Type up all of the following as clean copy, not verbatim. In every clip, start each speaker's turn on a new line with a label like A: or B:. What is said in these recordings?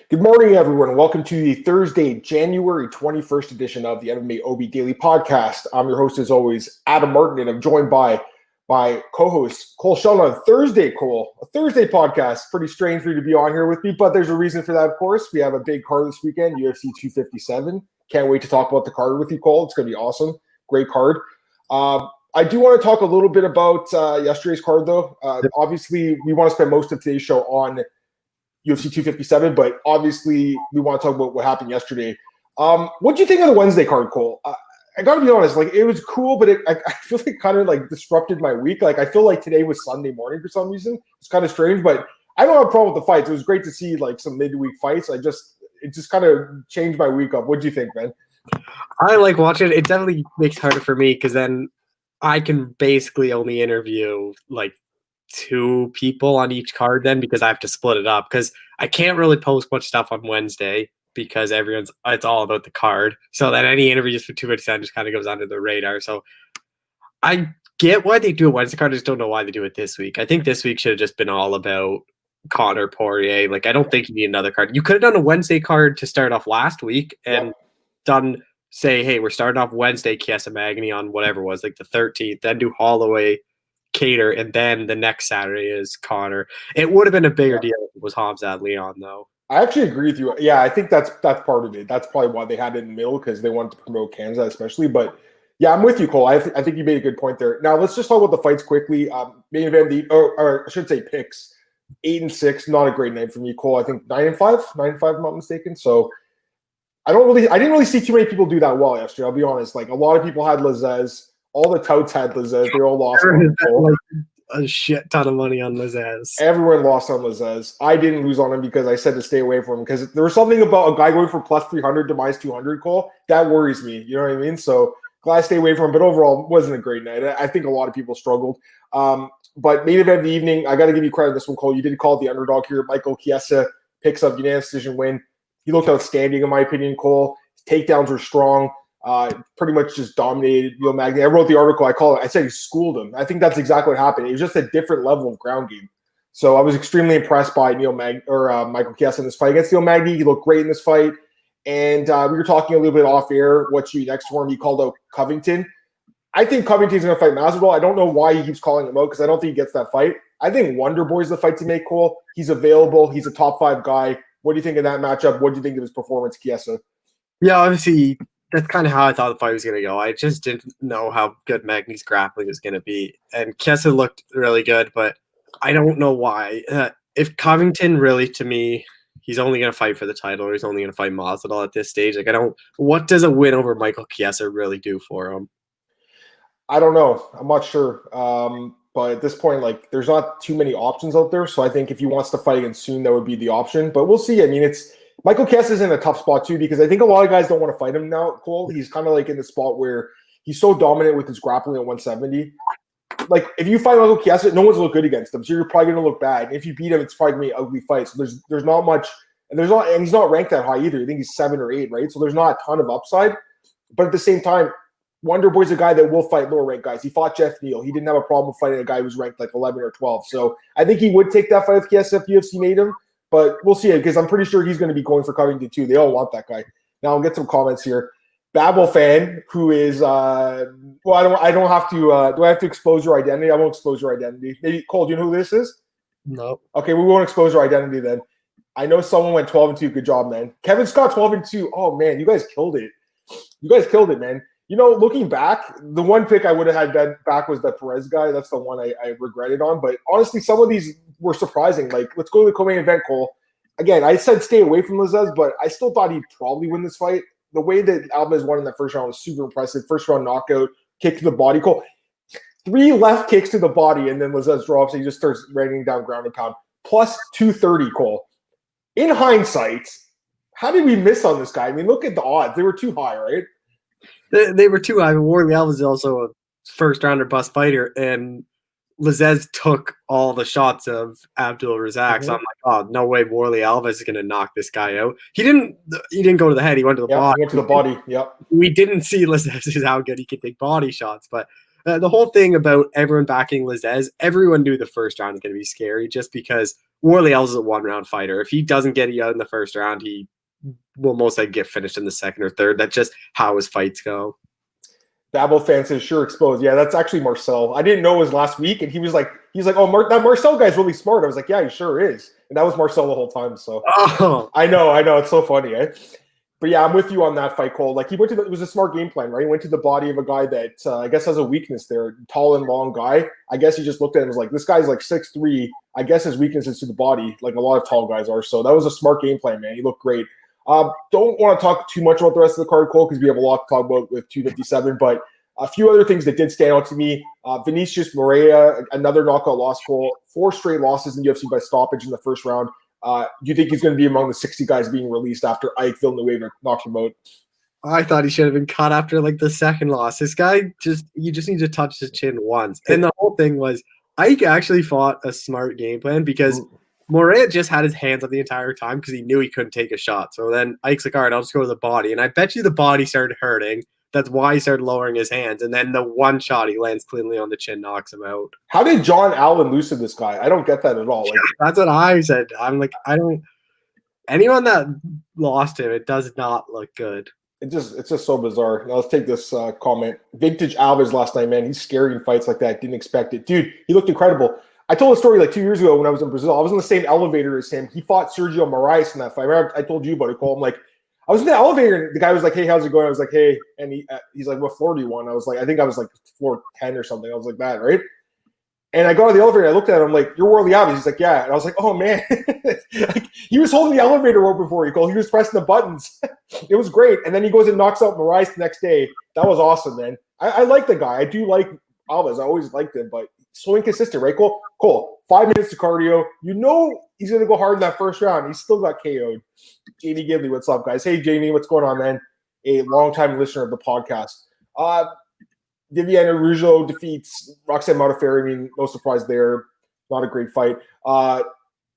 A: Good morning, everyone. Welcome to the Thursday, January 21st edition of the MMAOB Daily Podcast. I'm your host, as always, Adam Martin, and I'm joined by my co-host, Cole Sheldon, on Thursday, Cole. A Thursday podcast. Pretty strange for you to be on here with me, but there's a reason for that, of course. We have a big card this weekend, UFC 257. Can't wait to talk about the card with you, Cole. It's going to be awesome. Great card. I do want to talk a little bit about yesterday's card, though. Obviously, we want to spend most of today's show on UFC 257, but obviously we want to talk about what happened yesterday. What do you think of the Wednesday card, Cole? I got to be honest, like, it was cool, but I feel like kind of like disrupted my week. Like, I feel like today was Sunday morning for some reason. It's kind of strange, but I don't have a problem with the fights. It was great to see like some midweek fights. It just kind of changed my week up. What do you think, man?
B: I like watching it. It definitely makes it harder for me because then I can basically only interview like two people on each card then because I have to split it up because I can't really post much stuff on Wednesday because it's all about the card. So that any interviews for 257 just kind of goes under the radar. So I get why they do a Wednesday card. I just don't know why they do it this week. I think this week should have just been all about Conor Poirier. Like, I don't think you need another card. You could have done a Wednesday card to start off last week and done say, hey, we're starting off Wednesday, Chiesa Magny on whatever it was, like the 13th, then do Holloway, Cater, and then the next Saturday is Conor. It would have been a bigger deal if it was Hamzat Leon, though.
A: I actually agree with you. Yeah, I think that's part of it. That's probably why they had it in the middle, because they wanted to promote Kansas especially. But yeah, I'm with you, Cole. I think you made a good point there. Now let's just talk about the fights quickly. Main event, or I should say picks. 8-6, not a great night for me, Cole. I think 9-5, if I'm not mistaken. So I didn't really see too many people do that well yesterday. I'll be honest. Like, a lot of people had Lazzez. All the touts had Lazzez. They all lost
B: a shit ton of money on Lazzez.
A: Everyone lost on Lazzez. I didn't lose on him because I said to stay away from him, because there was something about a guy going from plus 300 to minus 200, Cole. That worries me. You know what I mean? So glad I stay away from him. But overall, it wasn't a great night. I think a lot of people struggled. But main event of the evening, I got to give you credit on this one, Cole. You did call it the underdog here. Michael Chiesa picks up unanimous decision win. He looked outstanding, in my opinion, Cole. His takedowns were strong. Pretty much just dominated Neil Magny. I wrote the article. I said he schooled him. I think that's exactly what happened. It was just a different level of ground game. So I was extremely impressed by Michael Chiesa in this fight against Neil Magny. He looked great in this fight. And we were talking a little bit off air. What should be next for him? He called out Covington. I think Covington's going to fight Masvidal. I don't know why he keeps calling him out, because I don't think he gets that fight. I think Wonder Boy's the fight to make, Cole. He's available. He's a top 5 guy. What do you think of that matchup? What do you think of his performance, Chiesa?
B: Yeah, obviously, that's kind of how I thought the fight was going to go. I just didn't know how good Magny's grappling was going to be. And Chiesa looked really good, but I don't know why. If Covington really, to me, he's only going to fight for the title, or he's only going to fight Masvidal at this stage. Like, what does a win over Michael Chiesa really do for him?
A: I don't know. I'm not sure. But at this point, like, there's not too many options out there. So I think if he wants to fight again soon, that would be the option. But we'll see. I mean, Michael Chiesa is in a tough spot too, because I think a lot of guys don't want to fight him now, Cole. He's kind of like in the spot where he's so dominant with his grappling at 170. Like, if you fight Michael Chiesa, no one's look good against him. So you're probably going to look bad. And if you beat him, it's probably going to be an ugly fight. So there's not much. And he's not ranked that high either. I think he's 7 or 8, right? So there's not a ton of upside. But at the same time, Wonder Boy's a guy that will fight lower ranked guys. He fought Jeff Neal. He didn't have a problem fighting a guy who's ranked like 11 or 12. So I think he would take that fight with Chiesa if UFC made him. But we'll see it, because I'm pretty sure he's going to be going for Covington too. They all want that guy. Now I'll get some comments here. Babel fan, who is I don't have to do I have to expose your identity? I won't expose your identity. Maybe, Cole, do you know who this is?
B: No.
A: Okay, we won't expose your identity then. I know someone went 12-2. Good job, man. Kevin Scott 12-2. Oh man, you guys killed it. You guys killed it, man. You know, looking back, the one pick I would have had back was that Perez guy. That's the one I regretted on. But honestly, some of these were surprising. Like, let's go to the co-main event, Cole. Again, I said stay away from Lazzez, but I still thought he'd probably win this fight. The way that Alves won in that first round was super impressive. First round knockout, kick to the body, Cole. 3 left kicks to the body, and then Lazzez drops, and he just starts raining down ground and pound. Plus 230, Cole. In hindsight, how did we miss on this guy? I mean, look at the odds. They were too high, right?
B: They were too high. Warlley Alves is also a first-rounder bust fighter, and Lazzez took all the shots of Abdul Razak. So I'm like, oh, no way Warlley Alves is going to knock this guy out. He didn't go to the head. He went to the body.
A: He went to the body, yep.
B: We didn't see Lazzez how good he could take body shots. But the whole thing about everyone backing Lazzez, everyone knew the first round was going to be scary just because Warlley Alves is a one-round fighter. If he doesn't get you out in the first round, he will most likely get finished in the second or third. That's just how his fights go.
A: Babel fan says, sure exposed. Yeah, that's actually Marcel. I didn't know it was last week, and he's like, oh, that Marcel guy's really smart. I was like, yeah, he sure is. And that was Marcel the whole time. So I know. It's so funny, eh? But yeah, I'm with you on that fight, Cole. Like it was a smart game plan, right? He went to the body of a guy that I guess has a weakness there, tall and long guy. I guess he just looked at him and was like, this guy's like 6'3". I guess his weakness is to the body, like a lot of tall guys are. So that was a smart game plan, man. He looked great. Don't want to talk too much about the rest of the card, Cole, because we have a lot to talk about with 257. But a few other things that did stand out to me. Vinicius Moreira, another knockout loss, Cole. 4 straight losses in UFC by stoppage in the first round. Do you think he's going to be among the 60 guys being released after Ike Villanueva knocked him out?
B: I thought he should have been cut after like the second loss. This guy you just need to touch his chin once. And the whole thing was Ike actually fought a smart game plan because Moreira just had his hands up the entire time because he knew he couldn't take a shot. So then Ike's like, all right, I'll just go to the body. And I bet you the body started hurting. That's why he started lowering his hands. And then the one shot he lands cleanly on the chin knocks him out.
A: How did John Allen loosen this guy? I don't get that at all. Like,
B: that's what I said. I'm like, anyone that lost him, it does not look good.
A: It's just so bizarre. Now let's take this comment. Vintage Alves last night, man. He's scary in fights like that. Didn't expect it. Dude, he looked incredible. I told a story like 2 years ago when I was in Brazil. I was in the same elevator as him. He fought Sergio Moraes in that fight. I told you about it, Cole. I'm like, I was in the elevator and the guy was like, hey, how's it going? I was like, hey. And he's like, what floor do you want? I was like, I think I was like floor 10 or something. I was like that, right? And I got out of the elevator and I looked at him like, you're Warlley Alves. He's like, yeah. And I was like, oh, man. Like, he was holding the elevator rope before he called. He was pressing the buttons. It was great. And then he goes and knocks out Moraes the next day. That was awesome, man. I like the guy. I do like Alves. I always liked him, but so inconsistent, right, Cole? Cole, 5 minutes of cardio. You know he's going to go hard in that first round. He still got KO'd. Jamie Gidley, what's up, guys? Hey, Jamie, what's going on, man? A longtime listener of the podcast. Viviana Rougeau defeats Roxanne Modafferi. I mean, no surprise there. Not a great fight.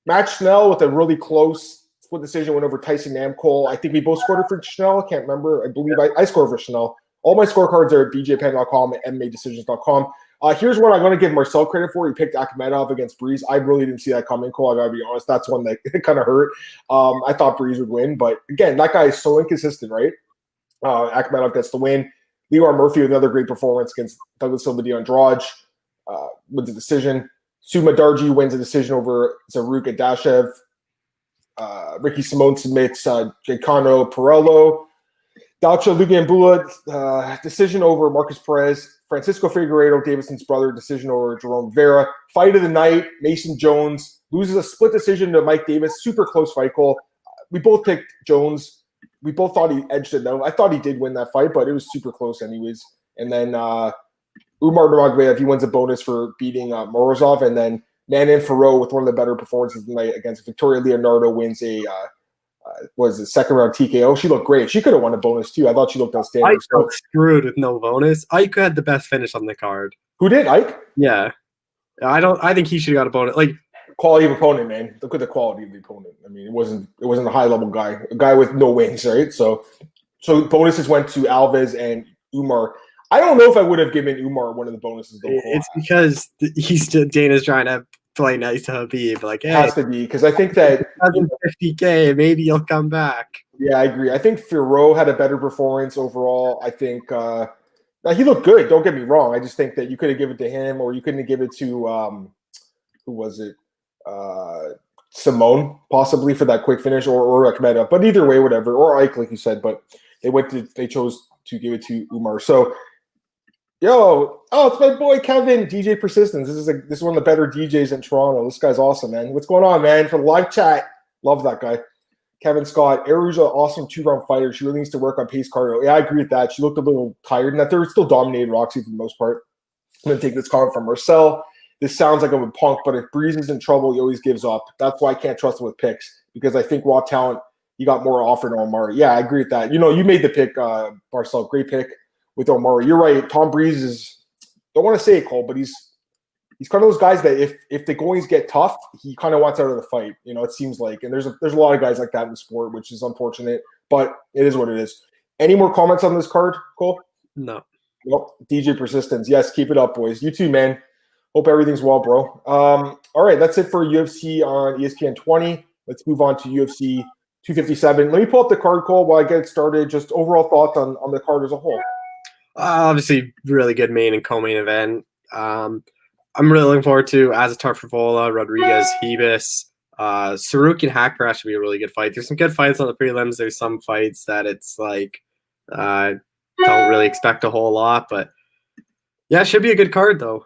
A: Matt Schnell with a really close split decision went over Tyson Namcole. I think we both scored for Schnell. I can't remember. I believe I scored for Schnell. All my scorecards are at bjpen.com and mmadecisions.com. Here's what I'm going to give Marcel credit for. He picked Akhmedov against Breeze. I really didn't see that coming, Cole. I got to be honest. That's one that kind of hurt. I thought Breeze would win. But, again, that guy is so inconsistent, right? Akhmedov gets the win. Leroy Murphy with another great performance against Douglas Silva de Andrade. Wins a decision. Suma Darji wins a decision over Zaruk Adashev. Ricky Simone submits Jaicano Perello. Dalcha Lugiambula, decision over Marcus Perez. Francisco Figueiredo, Davidson's brother, decision over Jerome Vera. Fight of the night, Mason Jones loses a split decision to Mike Davis. Super close fight, Cole. We both picked Jones. We both thought he edged it, though. I thought he did win that fight, but it was super close anyways. And then Umar Nurmagomedov, he wins a bonus for beating Morozov. And then Manon Ferro with one of the better performances of the night against Victoria Leonardo wins a second round TKO. She looked great. She could have won a bonus too. I thought she looked outstanding.
B: Ike got screwed with no bonus. Ike had the best finish on the card.
A: Who did? Ike?
B: Yeah. I think he should have got a bonus. Like,
A: quality of opponent, man. Look at the quality of the opponent. I mean, it wasn't a high level guy, a guy with no wins, right? So bonuses went to Alves and Umar. I don't know if I would have given Umar one of the bonuses. Though.
B: It's because Dana's trying to play nice to Habib. Like, hey,
A: it has to be because I think that
B: 50K, maybe you'll come back.
A: Yeah, I agree. I think Ferro had a better performance overall. I think he looked good. Don't get me wrong. I just think that you could have given it to him, or you couldn't have given it to who was it? Simone, possibly for that quick finish, or Akhmedov. But either way, whatever. Or Ike, like you said. But they chose to give it to Umar. So. It's my boy Kelvin, DJ Persistence. This is one of the better DJs in Toronto. This guy's awesome, man. What's going on, man? For the live chat, love that guy. Kevin Scott, Aruja, awesome 2-round fighter. She really needs to work on pace cardio. Yeah, I agree with that. She looked a little tired, and that they're still dominated Roxy for the most part. I'm gonna take this comment from Marcel. This sounds like I'm a punk, but if Breeze is in trouble, he always gives up. That's why I can't trust him with picks because I think raw talent. He got more offer than Omari. Yeah, I agree with that. You made the pick, Marcel. Great pick. With Omari, you're right. Tom Breeze is, don't want to say it, Cole, but he's kind of those guys that if the goings get tough, he kind of wants out of the fight. It seems like, and there's a lot of guys like that in the sport, which is unfortunate, but it is what it is. Any more comments on this card, Cole?
B: No.
A: Nope. DJ Persistence. Yes, keep it up, boys. You too, man. Hope everything's well, bro. All right, that's it for UFC on ESPN 20. Let's move on to UFC 257. Let me pull up the card, Cole, while I get started. Just overall thoughts on the card as a whole.
B: Obviously, really good main and co-main event. I'm really looking forward to Azatar, Frevo, Rodriguez, Rebus. Suzuki and Hackbrass should be a really good fight. There's some good fights on the prelims. There's some fights that it's like don't really expect a whole lot, but yeah, it should be a good card though.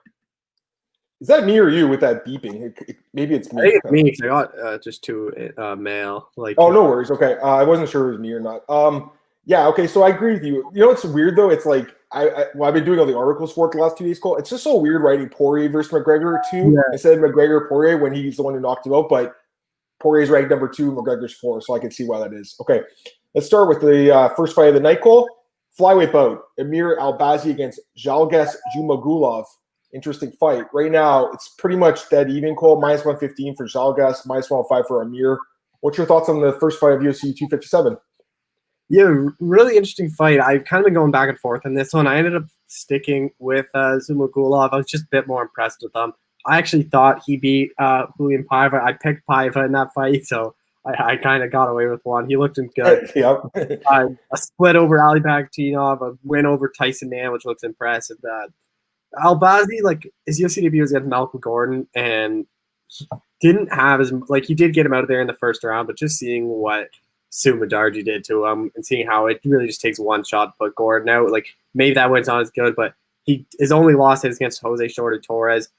A: Is that me or you with that beeping? Maybe it's me.
B: I think it's me. I got just two male. Like,
A: oh, no worries. Okay, I wasn't sure it was me or not. Yeah. Okay. So I agree with you. You know what's weird though? It's like I've been doing all the articles for it the last 2 days, Cole. It's just so weird writing Poirier versus McGregor instead of McGregor Poirier when he's the one who knocked him out. But Poirier's ranked number 2, McGregor's 4, so I can see why that is. Okay, let's start with the first fight of the night, Cole. Flyweight bout: Mounir Lazzez against Zhalgas Zhumagulov. Interesting fight. Right now, it's pretty much dead even, Cole. Minus 115 for Zhalgas, minus 105 for Amir. What's your thoughts on the first fight of UFC 257?
B: Yeah, really interesting fight. I've kind of been going back and forth on this one. I ended up sticking with Zhumagulov. I was just a bit more impressed with him. I actually thought he beat Julian Paiva. I picked Paiva in that fight, so I kind of got away with one. He looked good.
A: Yep.
B: A split over Ali Bagtinov, a win over Tyson Nam, which looks impressive. Albazi, like, his UFC debut was against Malcolm Gordon, and he didn't have he did get him out of there in the first round, but just seeing what Sumadarji did to him and seeing how it really just takes one shot to put Gordon out, like, maybe that wind's not as good, but his only loss is against Jose Shorter Torres.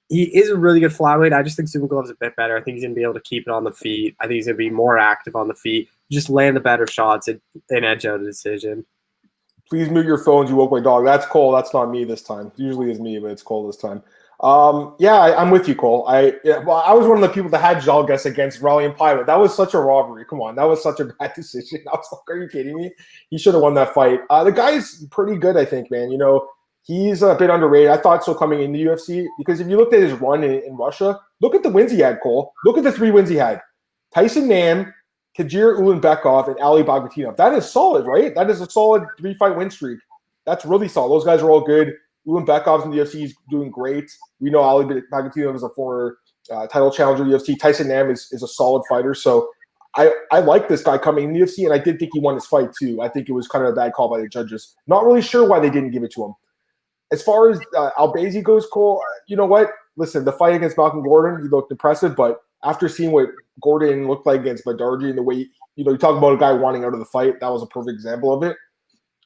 B: He is a really good flyweight. I just think Zhumagulov's a bit better. I think he's going to be able to keep it on the feet. I think he's going to be more active on the feet, just land the better shots and edge out a decision.
A: Please mute your phones. You woke my dog. That's Cole. That's not me this time. Usually it's me, but it's Cole this time. I'm with you, Cole. I was one of the people that had Zhalgas against Raleigh and Paiva. That was such a robbery. Come on. That was such a bad decision. I was like, are you kidding me? He should have won that fight. The guy's pretty good, I think, man. You know, he's a bit underrated. I thought so coming into UFC because if you looked at his run in Russia, look at the wins he had, Cole. Look at the 3 wins he had. Tyson Nam, Tajir Ulanbekov, and Ali Bagautinov. That is solid, right? That is a solid 3-fight win streak. That's really solid. Those guys are all good. Ulanbekov's in the UFC. He's doing great. We know Ali Bagautinov is a former title challenger in the UFC. Tyson Nam is a solid fighter. So I like this guy coming in the UFC, and I did think he won his fight too. I think it was kind of a bad call by the judges. Not really sure why they didn't give it to him. As far as Albazi goes, Cole, you know what? Listen, the fight against Malcolm Gordon, he looked impressive, but after seeing what Gordon looked like against Badarji and the way, you talk about a guy wanting out of the fight, that was a perfect example of it.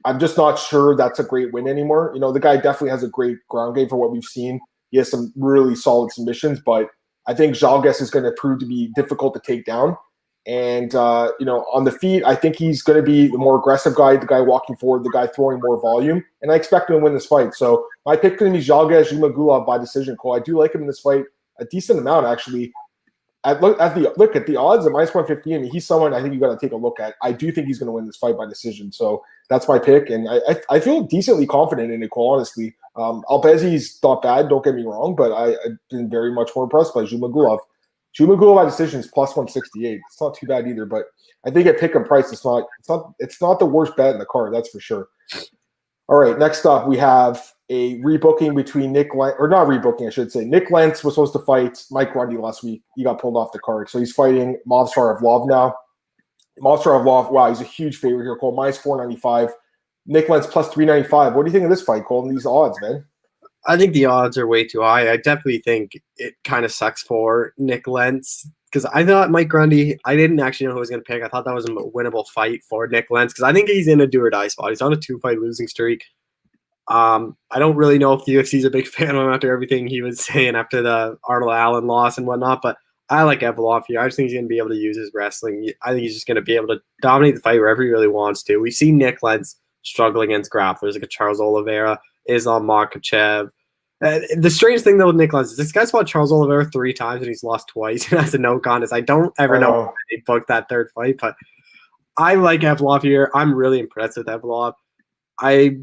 A: I'm just not sure that's a great win anymore. The guy definitely has a great ground game for what we've seen. He has some really solid submissions, but I think Zhalgas is going to prove to be difficult to take down. And, on the feet, I think he's going to be the more aggressive guy, the guy walking forward, the guy throwing more volume. And I expect him to win this fight. So my pick is going to be Zhalgas Zhumagulov by decision, Cole. I do like him in this fight a decent amount, actually. Look at the odds at minus 115. I mean, he's someone I think you got to take a look at. I do think he's going to win this fight by decision. So that's my pick. And I feel decently confident in it, Cole, honestly. Albazi's not bad, don't get me wrong, but I've been very much more impressed by Zhumagulov. Zhumagulov by decision is plus 168. It's not too bad either, but I think at pick and price, it's not the worst bet in the card, that's for sure. All right, next up we have a rebooking between Nick Lentz was supposed to fight Mike Grundy last week. He got pulled off the card, so he's fighting Movsar now. Movsar, wow, he's a huge favorite here, Cole. Minus 495. Nick Lentz plus 395. What do you think of this fight, Cole, and these odds, man?
B: I think the odds are way too high. I definitely think it kind of sucks for Nick Lentz because I thought Mike Grundy, I didn't actually know who I was going to pick. I thought that was a winnable fight for Nick Lentz because I think he's in a do-or-die spot. He's on a 2-fight losing streak. I don't really know if the UFC is a big fan of him after everything he was saying after the Arnold Allen loss and whatnot, but I like Evloev here. I just think he's going to be able to use his wrestling. I think he's just going to be able to dominate the fight wherever he really wants to. We've seen Nick Lentz struggle against grapplers like a Charles Oliveira, Islam Makhachev. The strange thing, though, with Nick Lentz is this guy's fought Charles Oliveira 3 times and he's lost twice and has a no contest. I don't ever know why they booked that third fight, but I like Evloev here. I'm really impressed with Evloev. I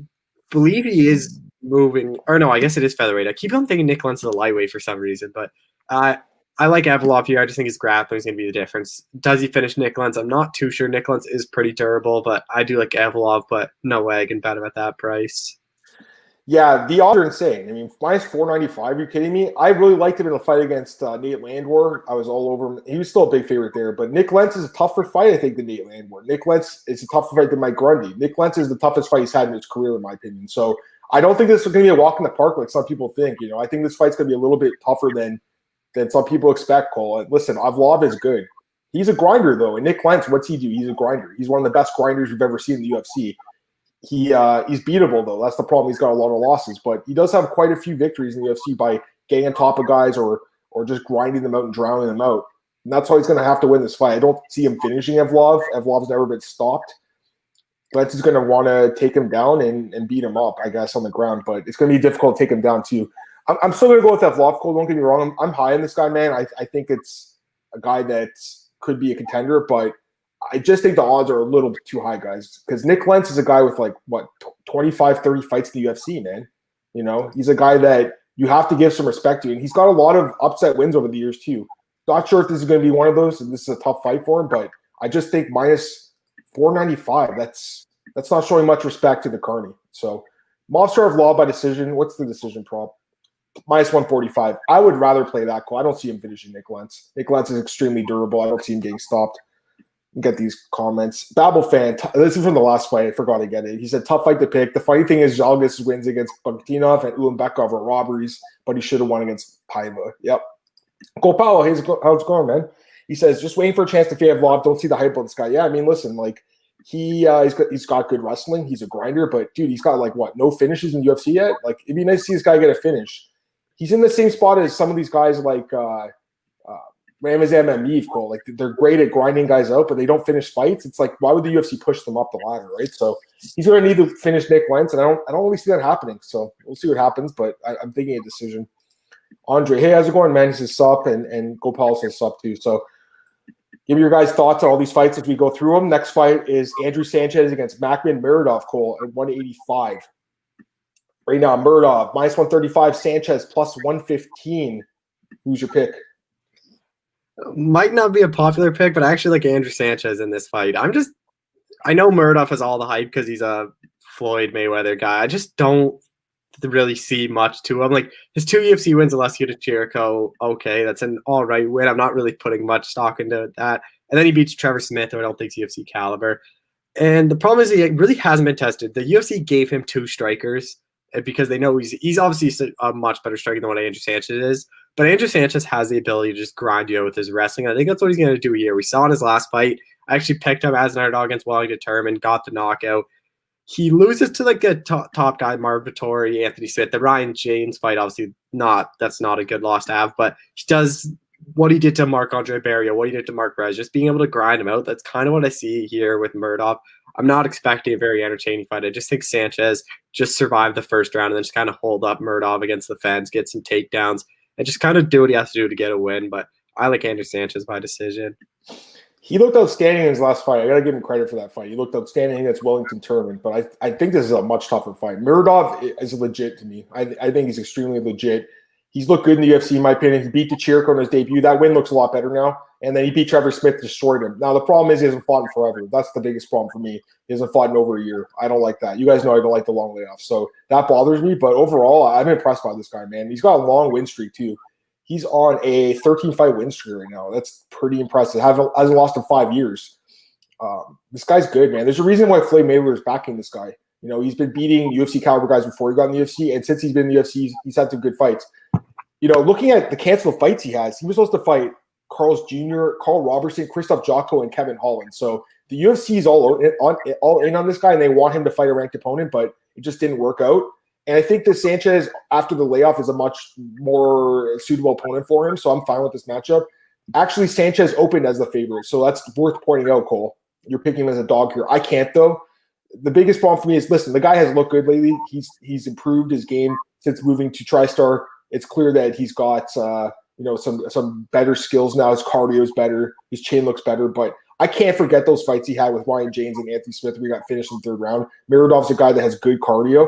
B: believe he is moving, or no, I guess it is featherweight. I keep on thinking Nick Lentz is a lightweight for some reason, but I like Evloev here. I just think his grappling is going to be the difference. Does he finish Nick Lentz? I'm not too sure. Nick Lentz is pretty durable, but I do like Evloev, but no way I can bet him at that price.
A: Yeah, the odds are insane. I mean, minus 495, you're kidding me? I really liked him in the fight against Nate Landwehr. I was all over him. He was still a big favorite there. But Nick Lentz is a tougher fight, I think, than Nate Landwehr. Nick Lentz is a tougher fight than Mike Grundy. Nick Lentz is the toughest fight he's had in his career, in my opinion. So I don't think this is going to be a walk in the park like some people think. You know, I think this fight's going to be a little bit tougher than some people expect, Cole. And listen, Arlovsky is good. He's a grinder, though. And Nick Lentz, what's he do? He's a grinder. He's one of the best grinders we've ever seen in the UFC. He's beatable, though. That's the problem. He's got a lot of losses, but he does have quite a few victories in the UFC by getting on top of guys or just grinding them out and drowning them out. And that's why he's going to have to win this fight. I don't see him finishing Evlov. Evlov's never been stopped. Lentz is going to want to take him down and beat him up, I guess, on the ground. But it's going to be difficult to take him down, too. I'm still going to go with Evlov, Cole. Don't get me wrong. I'm high on this guy, man. I think it's a guy that could be a contender, but I just think the odds are a little bit too high, guys, because Nick Lentz is a guy with 25, 30 fights in the UFC, man. You know, he's a guy that you have to give some respect to, and he's got a lot of upset wins over the years too. Not sure if this is going to be one of those, and this is a tough fight for him, but I just think minus 495, that's not showing much respect to the Carney. So Monster of Law by decision. What's the decision prop? Minus 145. I would rather play that call. I don't see him finishing Nick Lentz. Nick Lentz is extremely durable. I don't see him getting stopped. Get these comments. Babel fan, this is from the last fight. I forgot to get it. He said, tough fight to pick. The funny thing is, Zhalgas wins against Bogdanov and Ulanbekov are robberies, but he should have won against Paiva. Yep. Go Paolo, how's it going, man? He says, just waiting for a chance to fade Vlog. Don't see the hype on this guy. Yeah, I mean, listen, he's got good wrestling. He's a grinder, but dude, he's got no finishes in the UFC yet? It'd be nice to see this guy get a finish. He's in the same spot as some of these guys Ramazan and Meave, Cole. They're great at grinding guys out, but they don't finish fights. It's why would the UFC push them up the ladder, right? So he's going to need to finish Nick Lentz, and I don't really see that happening. So we'll see what happens, but I'm thinking a decision. Andre, hey, how's it going, man? He says sup, and Gopal says sup too. So give me your guys' thoughts on all these fights as we go through them. Next fight is Andrew Sanchez against Macmillan Mirador, Cole, at 185. Right now, Mirador minus 135, Sanchez plus 115. Who's your pick?
B: Might not be a popular pick, but I actually like Andrew Sanchez in this fight. I know Murdoch has all the hype because he's a Floyd Mayweather guy. I just don't really see much to him. His 2 UFC wins, Alessio de Chirico, okay, that's an all right win. I'm not really putting much stock into that. And then he beats Trevor Smith, who I don't think is UFC caliber. And the problem is he really hasn't been tested. The UFC gave him 2 strikers because they know he's obviously a much better striker than what Andrew Sanchez is. But Andrew Sanchez has the ability to just grind you out with his wrestling. I think that's what he's going to do here. We saw in his last fight. I actually picked him as an underdog against Warlley Determined, got the knockout. He loses to a top guy, Marv Vittori, Anthony Smith. The Ryan James fight, obviously that's not a good loss to have, but he does what he did to Marc-Andre Barrios, what he did to Mark Perez, just being able to grind him out. That's kind of what I see here with Murdoch. I'm not expecting a very entertaining fight. I just think Sanchez just survived the first round and then just kind of hold up Murdoch against the fence, get some takedowns, and just kind of do what he has to do to get a win. But I like Andrew Sanchez by decision.
A: He looked outstanding in his last fight. I got to give him credit for that fight. He looked outstanding against Wellington Tournament, but I think this is a much tougher fight. Mirador is legit to me. I think he's extremely legit. He's looked good in the UFC, in my opinion. He beat DeChirico in his debut. That win looks a lot better now. And then he beat Trevor Smith, destroyed him. Now, the problem is he hasn't fought in forever. That's the biggest problem for me. He hasn't fought in over a year. I don't like that. You guys know I don't like the long layoffs. So that bothers me. But overall, I'm impressed by this guy, man. He's got a long win streak, too. He's on a 13-fight win streak right now. That's pretty impressive. Hasn't lost in 5 years. This guy's good, man. There's a reason why Floyd Mayweather is backing this guy. You know, he's been beating UFC caliber guys before he got in the UFC, and since he's been in the UFC, he's had some good fights. You know, looking at the canceled fights he has, he was supposed to fight Carl's Jr., Carl Robertson, Christoph Jocko, and Kevin Holland. So the UFC is all in on this guy, and they want him to fight a ranked opponent, but it just didn't work out. And I think that Sanchez, after the layoff, is a much more suitable opponent for him, so I'm fine with this matchup. Actually, Sanchez opened as the favorite, so that's worth pointing out, Cole. You're picking him as a dog here. I can't, though. The biggest problem for me is, listen, the guy has looked good lately. He's improved his game since moving to TriStar. It's clear that he's got some better skills now. His cardio is better. His chin looks better. But I can't forget those fights he had with Ryan James and Anthony Smith. We got finished in the third round. Miradov's a guy that has good cardio.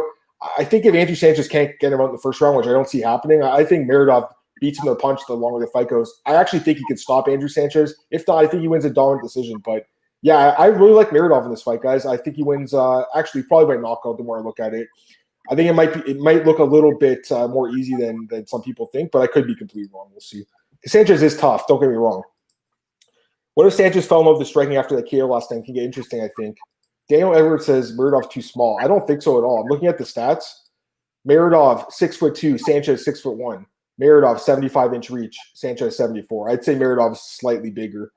A: I think if Andrew Sanchez can't get him out in the first round, which I don't see happening, I think Miradov beats him to the punch the longer the fight goes. I actually think he could stop Andrew Sanchez. If not, I think he wins a dominant decision. But yeah, I really like Miradov in this fight, guys. I think he wins actually probably by knockout the more I look at it. I think it might look a little bit more easy than some people think, but I could be completely wrong. We'll see. Sanchez is tough. Don't get me wrong. What if Sanchez fell in love with the striking after that KO last time? Can get interesting, I think. Daniel Edwards says Mirador's too small. I don't think so at all. I'm looking at the stats. Mirador 6'2", Sanchez 6'1". Mirador 75-inch reach, Sanchez 74. I'd say Mirador is slightly bigger.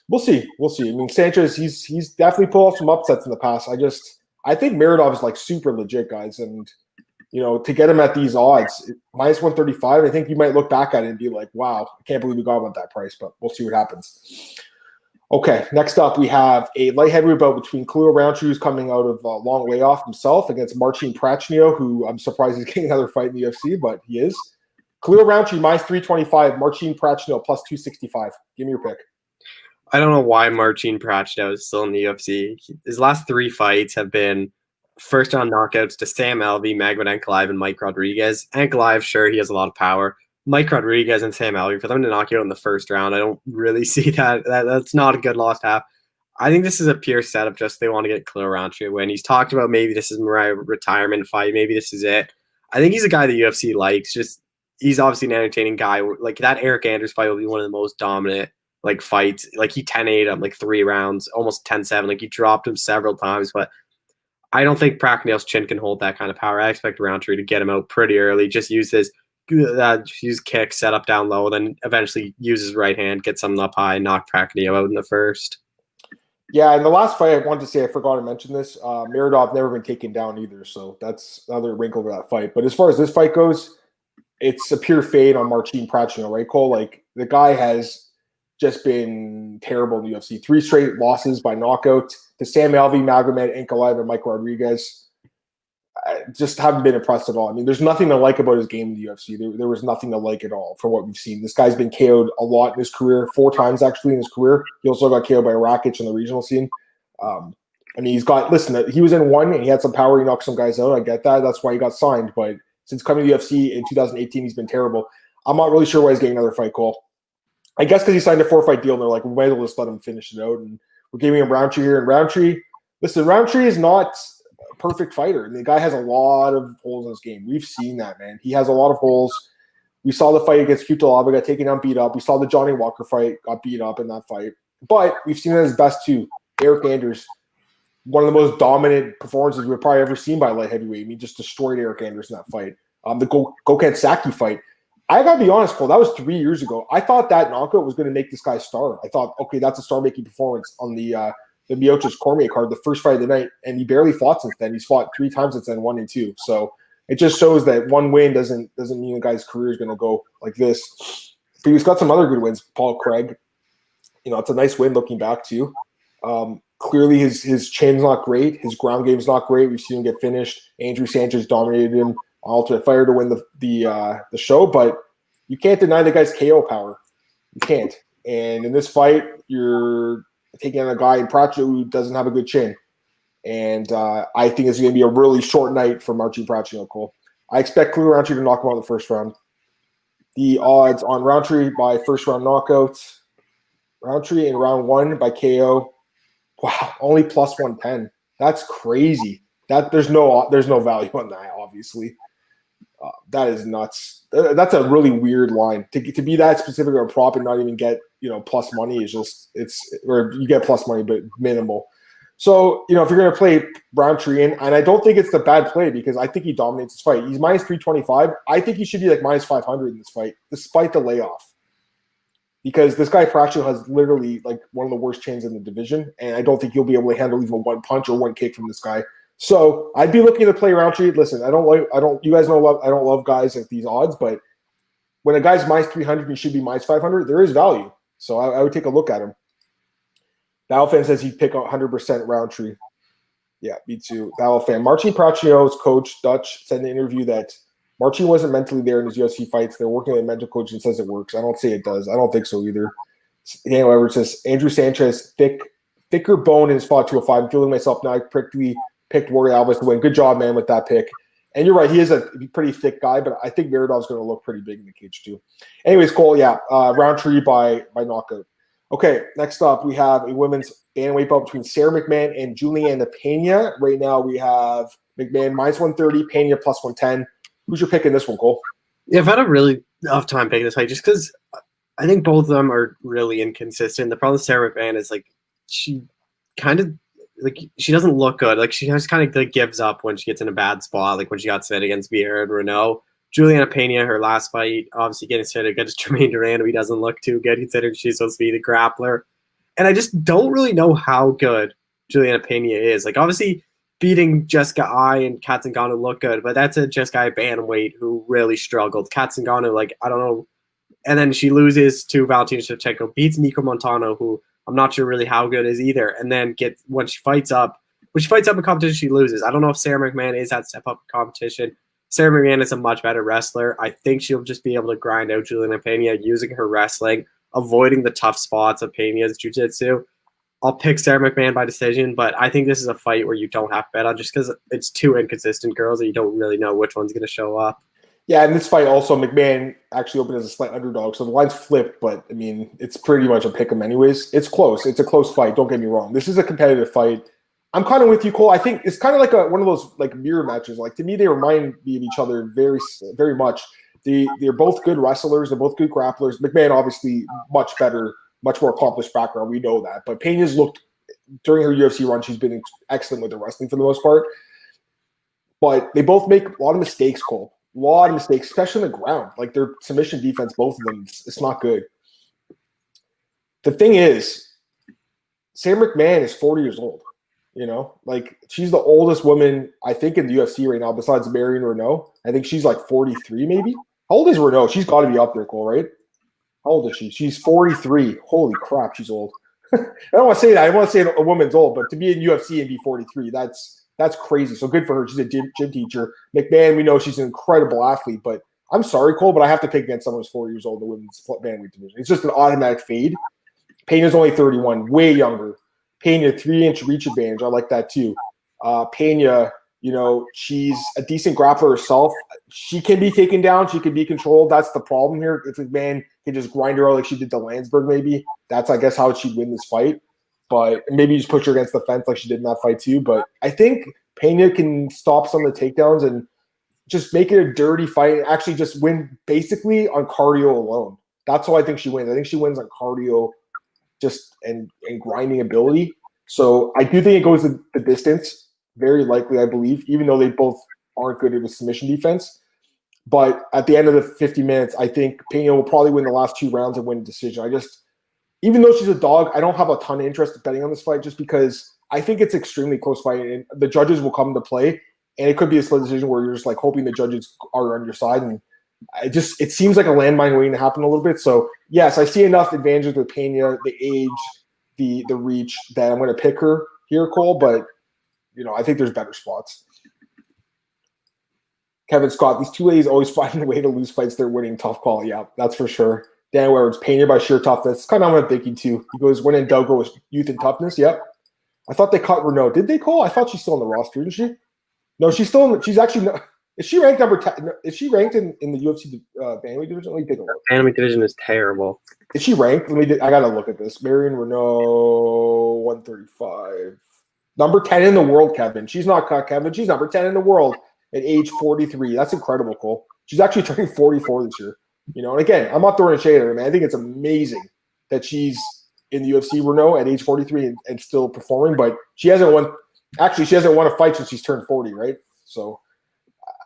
A: We'll see. I mean, Sanchez, he's definitely pulled off some upsets in the past. I think Mirador is like super legit, guys, and to get him at these odds, minus 135, I think you might look back at it and be like, wow, I can't believe we got him at that price, but we'll see what happens. Okay, next up, we have a light heavyweight bout between Khalil Rountree, who's coming out of a long layoff himself, against Marcin Prachnio, who I'm surprised he's getting another fight in the UFC, but he is. Khalil Rountree, minus 325, Marcin Prachnio, plus 265. Give me your pick.
B: I don't know why Marcin Prachnio is still in the UFC. His last 3 fights have been first-round knockouts to Sam Alvey, Magmedon Ankalaev, and Mike Rodriguez. Ankalaev, sure, he has a lot of power. Mike Rodriguez and Sam Alvey, for them to knock you out in the first round, I don't really see that. That's not a good loss to have. I think this is a pure setup, just they want to get Khalil Rountree a win. He's talked about maybe this is my retirement fight, maybe this is it. I think he's a guy the UFC likes. Just he's obviously an entertaining guy. Like that Eric Anders fight will be one of the most dominant fights. Like he 10-8 him 3 rounds, almost 10-7. Like he dropped him several times, but I don't think Prachnio's chin can hold that kind of power. I expect Rountree to get him out pretty early. Just use kick, set up down low, then eventually use his right hand, get something up high, knock Prachnio out in the first.
A: Yeah, in the last fight, I wanted to say, I forgot to mention this. Mirador never been taken down either, so that's another wrinkle to that fight. But as far as this fight goes, it's a pure fade on Marcin Prachnio, right, Cole? Like, the guy has just been terrible in the UFC. 3 straight losses by knockout to Sam Alvey, Magomed Ankalaev, and Mike Rodriguez. I just haven't been impressed at all. I mean, there's nothing to like about his game in the UFC. There was nothing to like at all from what we've seen. This guy's been KO'd a lot in his career, 4 times actually in his career. He also got KO'd by Rakic in the regional scene. I mean, he was in one and he had some power. He knocked some guys out. I get that. That's why he got signed. But since coming to the UFC in 2018, he's been terrible. I'm not really sure why he's getting another fight call. I guess because he signed a 4-fight deal and they're like, we might as well just let him finish it out. And we're giving him Rountree here. And Rountree is not a perfect fighter. And the guy has a lot of holes in his game. We've seen that, man. He has a lot of holes. We saw the fight against Cutelaba, got taken down, beat up. We saw the Johnny Walker fight, got beat up in that fight. But we've seen it at his best too. Eric Anders, one of the most dominant performances we've probably ever seen by a light heavyweight. I mean, just destroyed Eric Anders in that fight. The Gokhan Saki fight. I got to be honest, Cole, that was 3 years ago. I thought that knockout was going to make this guy a star. I thought, okay, that's a star-making performance on the Miocic Cormier card, the first fight of the night, and he barely fought since then. He's fought 3 times since then, 1 and 2. So it just shows that one win doesn't mean a guy's career is going to go like this. But he's got some other good wins. Paul Craig, it's a nice win looking back too. Clearly his chin's not great. His ground game's not great. We've seen him get finished. Andrew Sanchez dominated him. Ultimate Fighter to win the show, but you can't deny the guy's KO power. You can't. And in this fight, you're taking on a guy in Prachnio who doesn't have a good chin. And I think it's going to be a really short night for Marcin Prachnio, Cole. I expect Khalil Rountree to knock him out in the first round. The odds on Rountree by first round knockouts. Rountree in round 1 by KO. Wow, only plus 110. That's crazy. There's no value on that, obviously. That is nuts. That's a really weird line to be that specific on a prop and not even get plus money or you get plus money but minimal. So if you're going to play Rountree and I don't think it's the bad play because I think he dominates this fight. He's minus 325. I think he should be like minus 500 in this fight despite the layoff because this guy Prachnio has literally like one of the worst chins in the division and I don't think he'll be able to handle even 1 punch or 1 kick from this guy. So I'd be looking to play Rountree. Listen, you guys know I don't love guys at these odds, but when a guy's minus 300, he should be minus 500. There is value. So I would take a look at him. Battle fan says he'd pick 100% Rountree. Yeah, me too. Battle fan. Marcin Prachnio's coach, Dutch, said in the interview that Marcin wasn't mentally there in his UFC fights. They're working with a mental coach and says it works. I don't say it does. I don't think so either. Daniel Edwards says, Andrew Sanchez, thicker bone in his fought 205. I'm feeling myself now. I picked Warlley Alves to win. Good job, man, with that pick. And you're right, he is a pretty thick guy, but I think Mirador's going to look pretty big in the cage too. Anyways, Cole, Rountree by knockout. Okay, next up we have a women's bantamweight bout between Sarah Mcmahon and Julianna Pena. Right now we have McMahon minus 130, Pena plus 110. Who's your pick in this one, Cole?
B: Yeah, I've had a really tough time picking this fight just because I think both of them are really inconsistent. The problem with Sarah McMahon is like she kind of like she doesn't look good. Like she just kind of like gives up when she gets in a bad spot, like when she got set against Vieira and Renault. Julianna Pena, her last fight, obviously getting set against Jermaine Durand, who he doesn't look too good, considering she's supposed to be the grappler. And I just don't really know how good Julianna Pena is. Like, obviously, beating Jessica Ai and Kat Zingano look good, but that's a Jessica Ai bantamweight who really struggled. Kat Zingano, like, I don't know. And then she loses to Valentina Shevchenko, beats Nico Montano, who I'm not sure really how good is either. And then when she fights up in competition, she loses. I don't know if Sarah McMahon is that step up in competition. Sarah McMahon is a much better wrestler. I think she'll just be able to grind out Julianna Pena using her wrestling, avoiding the tough spots of Pena's jiu-jitsu. I'll pick Sarah McMahon by decision, but I think this is a fight where you don't have to bet on just because it's two inconsistent girls that you don't really know which one's going to show up.
A: Yeah, and this fight also, McMahon actually opened as a slight underdog, so the line's flipped, but, I mean, it's pretty much a pick 'em anyways. It's close. It's a close fight. Don't get me wrong. This is a competitive fight. I'm kind of with you, Cole. I think it's kind of like one of those like mirror matches. Like, to me, they remind me of each other very, very much. They're both good wrestlers. They're both good grapplers. McMahon, obviously, much better, much more accomplished background. We know that. But Pena's looked, during her UFC run, she's been excellent with the wrestling for the most part. But they both make a lot of mistakes, Cole. A lot of mistakes, especially on the ground. Like, their submission defense, both of them, it's not good. The thing is, Sam McMahon is 40 years old. You know, like, she's the oldest woman, I think, in the UFC right now, besides Marion Renault. I think she's like 43, maybe. How old is Renault? She's got to be up there, Cole, right? How old is she? She's 43. Holy crap, she's old. I don't want to say that. I want to say a woman's old, but to be in UFC and be 43, that's crazy. So good for her. She's a gym teacher. McMahon, we know she's an incredible athlete, but I'm sorry, Cole, but I have to pick against someone who's 40 years old in the women's bantamweight division. It's just an automatic fade. Pena's only 31, way younger. Pena, 3-inch reach advantage. I like that too. Pena, you know, she's a decent grappler herself. She can be taken down. She can be controlled. That's the problem here. If McMahon can just grind her out like she did to Landsberg, maybe, that's, I guess, how she'd win this fight. But maybe just push her against the fence like she did in that fight too. But I think Pena can stop some of the takedowns and just make it a dirty fight and actually just win basically on cardio alone. That's how I think she wins. I think she wins on cardio just and grinding ability. So I do think it goes the distance, very likely, I believe, even though they both aren't good at the submission defense. But at the end of the 50 minutes, I think Pena will probably win the last 2 rounds and win a decision. Even though she's a dog, I don't have a ton of interest in betting on this fight just because I think it's extremely close fight and the judges will come into play. And it could be a split decision where you're just like hoping the judges are on your side. And it seems like a landmine waiting to happen a little bit. So yes, I see enough advantages with Pena, the age, the reach, that I'm going to pick her here, Cole. But you know, I think there's better spots. Kevin Scott, these two ladies always find a way to lose fights they're winning. Tough call, yeah, that's for sure. Dan Edwards, Pena by sheer toughness. Kind of what I'm thinking too. He goes, when in doubt, go with youth and toughness. Yep. I thought they cut Renault. Did they call? I thought she's still on the roster, isn't she? No, she's still. She's actually. Is she ranked number 10? Is she ranked in the UFC bantamweight division? Let me take a look.
B: Bantamweight division is terrible.
A: Is she ranked? I gotta look at this. Marion Renault, 135, number 10 in the world. Kevin, she's not cut. Kevin, she's number 10 in the world at age 43. That's incredible, Cole. She's actually turning 44 this year. You know, and again, I'm not throwing a shade at her, man. I think it's amazing that she's in the UFC, Renault, at age 43 and still performing. But she hasn't won. Actually, she hasn't won a fight since she's turned 40, right? So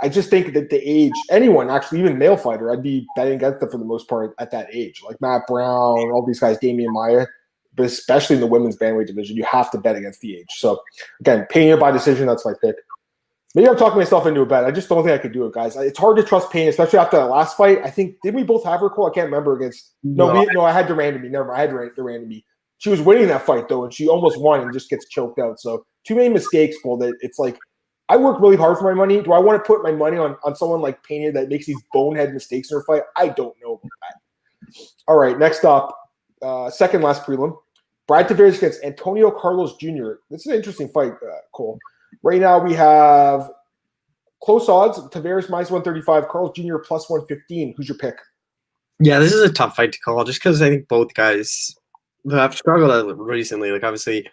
A: I just think that the age, anyone, actually, even male fighter, I'd be betting against them for the most part at that age. Like Matt Brown, all these guys, Damian Maia, but especially in the women's bantamweight division, you have to bet against the age. So again, Pena by decision, that's my pick. Maybe I'm talking myself into a bet. I just don't think I could do it, guys. It's hard to trust Pena, especially after that last fight. I think, didn't we both have her, Cole? I can't remember against. No, I had Durand to me. Never mind. I had Durand to me. She was winning that fight, though, and she almost won and just gets choked out. So too many mistakes, Cole, that it's like, I work really hard for my money. Do I want to put my money on someone like Pena that makes these bonehead mistakes in her fight? I don't know about that. All right, next up, second last prelim. Brad Tavares against Antonio Carlos Jr. This is an interesting fight, Cole. Right now we have close odds. Tavares minus 135, Carlos Jr. plus 115. Who's your pick?
B: Yeah, this is a tough fight to call just because I think both guys have struggled recently. Like, obviously,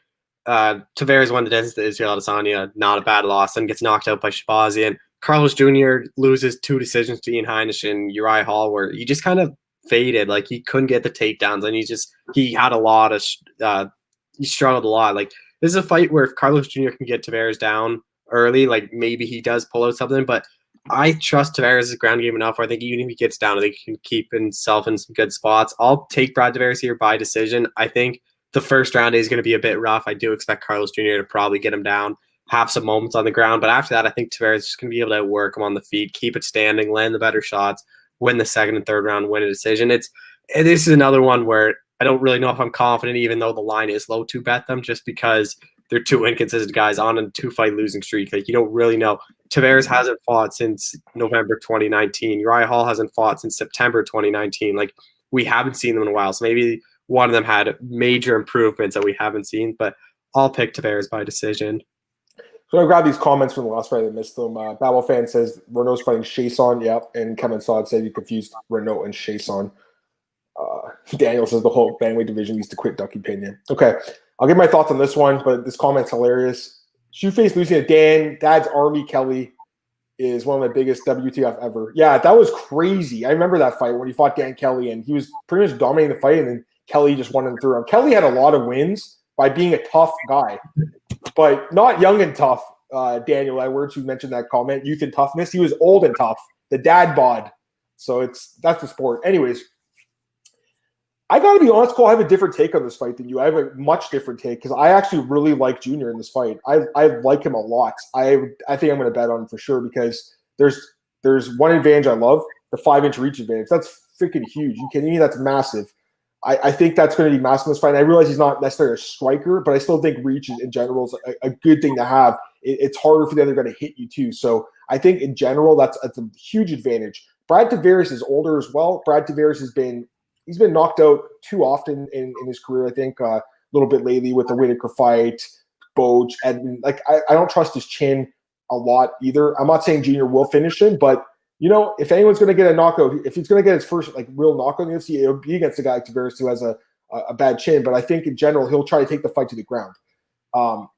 B: Tavares won the distance to Israel Adesanya, not a bad loss, and gets knocked out by Shabazian. Carlos Jr. loses 2 decisions to Ian Heinisch and Uriah Hall, where he just kind of faded. Like, he couldn't get the takedowns, and he had a lot of he struggled a lot. Like, this is a fight where if Carlos Jr. can get Tavares down early, like, maybe he does pull out something, but I trust Tavares' ground game enough where I think even if he gets down, I think he can keep himself in some good spots. I'll take Brad Tavares here by decision. I think the first round is going to be a bit rough. I do expect Carlos Jr. to probably get him down, have some moments on the ground, but after that, I think Tavares is going to be able to work him on the feet, keep it standing, land the better shots, win the second and third round, win a decision. This is another one where I don't really know if I'm confident, even though the line is low, to bet them, just because they're 2 inconsistent guys on a 2-fight losing streak. Like, you don't really know. Tavares hasn't fought since November 2019. Uriah Hall hasn't fought since September 2019. Like, we haven't seen them in a while. So maybe one of them had major improvements that we haven't seen, but I'll pick Tavares by decision.
A: So I grabbed these comments from the last fight. I missed them. Babel fan says Renault's fighting Chason. Yep. And Kevin Sod said you confused Renault and Chason. Daniel says the whole bantamweight division needs to quit Ducky Pena. Okay. I'll give my thoughts on this one, but this comment's hilarious. Shoeface losing to Dad's Army Kelly is one of the biggest WTF ever. Yeah, that was crazy. I remember that fight when he fought Dan Kelly, and he was pretty much dominating the fight, and then Kelly just won him through. Kelly had a lot of wins by being a tough guy, but not young and tough. Daniel Edwards, who mentioned that comment, youth and toughness. He was old and tough, the dad bod. So that's the sport. Anyways, I got to be honest, Cole, I have a different take on this fight than you. I have a much different take because I actually really like Junior in this fight. I like him a lot. I think I'm going to bet on him for sure because there's one advantage I love, the 5-inch reach advantage. That's freaking huge. You kidding me? That's massive. I think that's going to be massive in this fight. And I realize he's not necessarily a striker, but I still think reach in general is a good thing to have. It's harder for the other guy to hit you too. So I think in general, that's a huge advantage. Brad Tavares is older as well. Brad Tavares he's been knocked out too often in his career, I think, a little bit lately with the Whitaker fight, Boach. And like, I don't trust his chin a lot either. I'm not saying Junior will finish him, but you know, if anyone's going to get a knockout, if he's going to get his first like real knockout in the UFC, it'll be against a guy like Tavares who has a bad chin. But I think in general, he'll try to take the fight to the ground.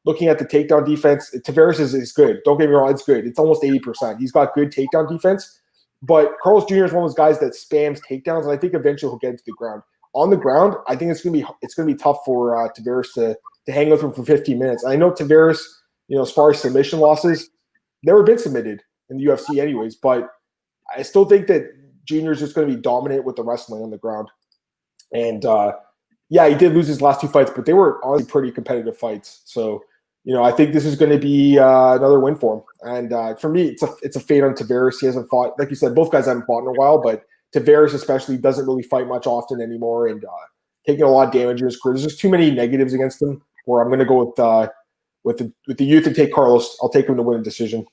A: Looking at the takedown defense, Tavares is good. Don't get me wrong, it's good. It's almost 80%. He's got good takedown defense. But Carlos Jr. is one of those guys that spams takedowns, and I think eventually he'll get into the ground. On the ground, I think it's gonna be tough for Tavares to hang with him for 15 minutes. I know Tavares, you know, as far as submission losses, never been submitted in the UFC anyways, but I still think that Junior is just going to be dominant with the wrestling on the ground. And yeah, he did lose his last 2 fights, but they were honestly pretty competitive fights. So, you know, I think this is going to be another win for him. And for me, it's a fade on Tavares. He hasn't fought, like you said, both guys haven't fought in a while, but Tavares especially doesn't really fight much often anymore and taking a lot of damage in his career. There's just too many negatives against him. Where I'm going to go with the youth and take Carlos. I'll take him to win a decision.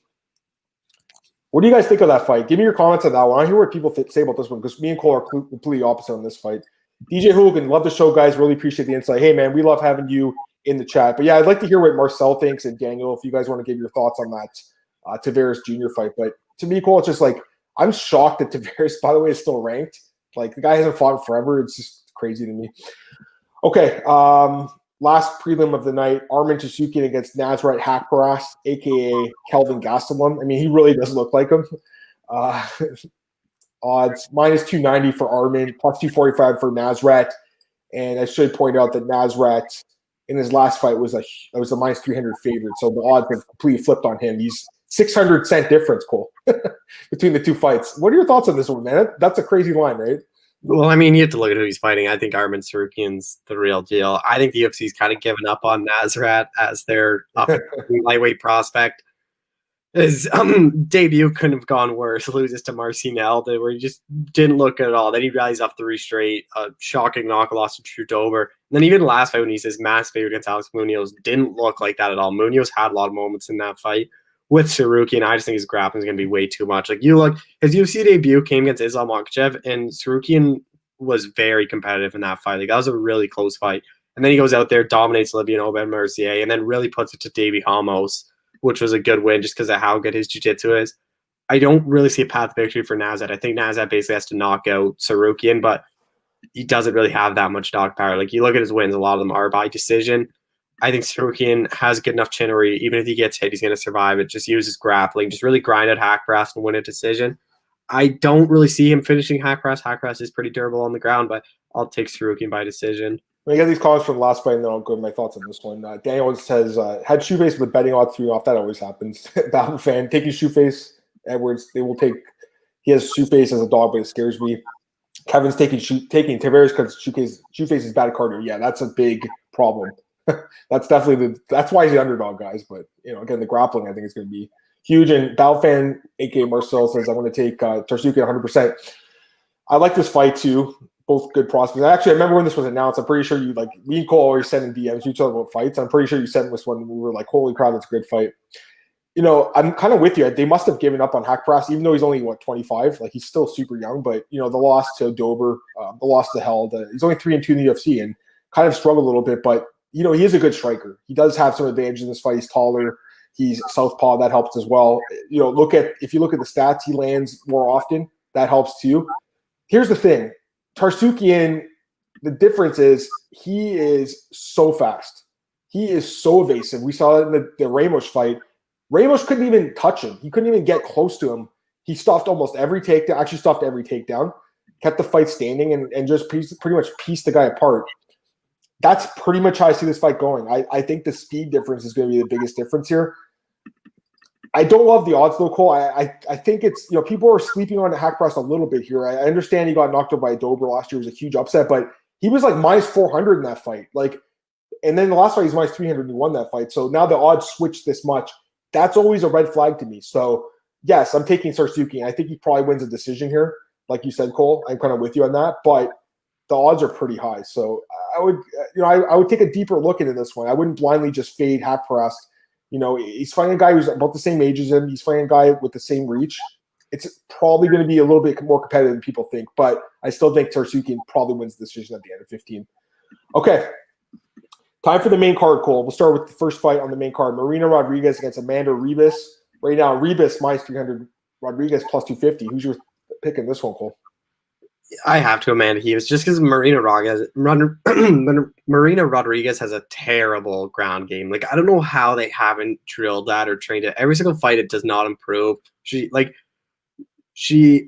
A: What do you guys think of that fight? Give me your comments on that one. I hear what people say about this one because me and Cole are completely opposite on this fight. DJ Hooligan, love the show, guys. Really appreciate the insight. Hey, man, we love having you in the chat. But yeah, I'd like to hear what Marcel thinks and Daniel, if you guys want to give your thoughts on that Tavares Jr. fight. But to me, Cole, it's just like I'm shocked that Tavares, by the way, is still ranked. Like the guy hasn't fought in forever. It's just crazy to me. Okay, last prelim of the night, Armin Suzuki against Nazareth Hackbrass, a.k.a. Kelvin Gastelum. I mean, he really does look like him. Odds, minus 290 for Armin, plus 245 for Nazareth. And I should point out that Nazareth, in his last fight, was a minus 300 favorite. So the odds have completely flipped on him. He's 600-cent difference, Cole, between the 2 fights. What are your thoughts on this one, man? That's a crazy line, right?
B: Well, I mean, you have to look at who he's fighting. I think Armin Sarukian's the real deal. I think the UFC's kind of given up on Nazareth as their lightweight prospect. His debut couldn't have gone worse. Loses to Marcinel, where he just didn't look good at all. Then he rallies off 3 straight, shocking knock loss to Trudover. And then even the last fight when he says mass favorite against Alex Munoz didn't look like that at all. Munoz had a lot of moments in that fight with Sarukian. I just think his grappling is going to be way too much. Like you look, his UFC debut came against Islam Makhachev, and Sarukian was very competitive in that fight. Like that was a really close fight. And then he goes out there, dominates Libyan Obed Mercier, and then really puts it to Davy Ramos, which was a good win just because of how good his jiu-jitsu is. I don't really see a path to victory for Nazareth. I think Nazareth basically has to knock out Sarukian, but he doesn't really have that much dog power. Like you look at his wins, a lot of them are by decision. I think Sarukian has good enough chin where even if he gets hit, he's going to survive it. Just use his grappling, just really grind at Hackbrass and win a decision. I don't really see him finishing Hackbrass. Hackbrass is pretty durable on the ground, but I'll take Sarukian by decision.
A: I get these comments from the last fight, and then I'll go with my thoughts on this one. Daniel says, had Shoeface with betting odds 3 off. That always happens. Battle fan taking Shoeface. Edwards, they will take. He has Shoeface as a dog, but it scares me. Kevin's taking Tavares because Shoeface is bad cardio. Yeah, that's a big problem. That's definitely that's why he's the underdog, guys. But again, the grappling I think is going to be huge. And Battle fan, aka Marcel, says I want to take Tarsuki 100%. I like this fight too. Both good prospects. Actually, I remember when this was announced. I'm pretty sure me and Cole always sending DMs to each other about fights. I'm pretty sure you sent this one. We were like, holy crap, that's a good fight. I'm kind of with you. They must have given up on Hackbrass, even though he's only 25. Like he's still super young. But the loss to Dober, the loss to Held. He's only 3-2 in the UFC and kind of struggled a little bit. But he is a good striker. He does have some advantage in this fight. He's taller. He's southpaw. That helps as well. If you look at the stats, he lands more often. That helps too. Here's the thing. Tarsukian, the difference is he is so fast. He is so evasive. We saw that in the Ramos fight. Ramos couldn't even touch him. He couldn't even get close to him. He stopped almost every takedown. Actually stopped every takedown. Kept the fight standing and just pretty much pieced the guy apart. That's pretty much how I see this fight going. I think the speed difference is going to be the biggest difference here. I don't love the odds though, Cole. I think it's people are sleeping on Hackbrass a little bit here. I understand he got knocked out by Dober last year. It was a huge upset, but he was like minus 400 in that fight. And then the last fight he's minus 300 and he won that fight. So now the odds switch this much. That's always a red flag to me. So yes, I'm taking Tarsukian. I think he probably wins a decision here, like you said, Cole. I'm kind of with you on that, but the odds are pretty high. So I would take a deeper look into this one. I wouldn't blindly just fade Hackbrass. He's fighting a guy who's about the same age as him. He's fighting a guy with the same reach. It's probably going to be a little bit more competitive than people think, but I still think Tarsukian probably wins the decision at the end of 15. Okay. Time for the main card, Cole. We'll start with the first fight on the main card. Marina Rodriguez against Amanda Ribas. Right now, Ribas minus 300, Rodriguez plus 250. Who's your pick in this one, Cole?
B: I have to Amanda Ribas just because Marina Rodriguez has a terrible ground game. Like, I don't know how they haven't drilled that or trained it. Every single fight, it does not improve. She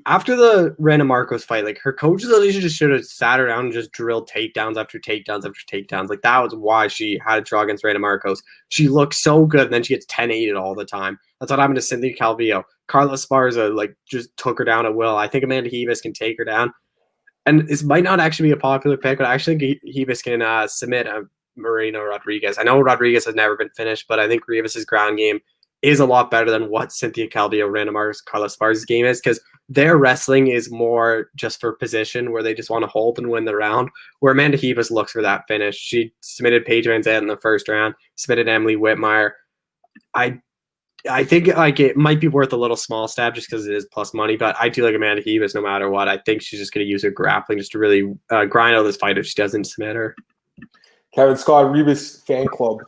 B: after the Rana Marcos fight, like her coaches at least just should have sat her down and just drilled takedowns after takedowns after takedowns. Like that was why she had a draw against Rana Marcos. She looked so good, and then she gets 10-8 all the time. That's what happened to Cynthia Calvillo. Carla Esparza just took her down at will. I think Amanda Ribas can take her down. And this might not actually be a popular pick, but I actually think Ribas can submit Marina Rodriguez. I know Rodriguez has never been finished, but I think Ribas' ground game is a lot better than what Cynthia Calvillo, Rana Marcos, Carla Esparza's game is, because their wrestling is more just for position, where they just want to hold and win the round, where Amanda Ribas looks for that finish. She submitted Paige Van Zandt in the first round, submitted Emily Whitmire. I think it might be worth a little small stab just because it is plus money, but I do like Amanda Ribas no matter what. I think she's just going to use her grappling just to really grind out this fight if she doesn't submit her.
A: Kevin Scott, Rebus fan club.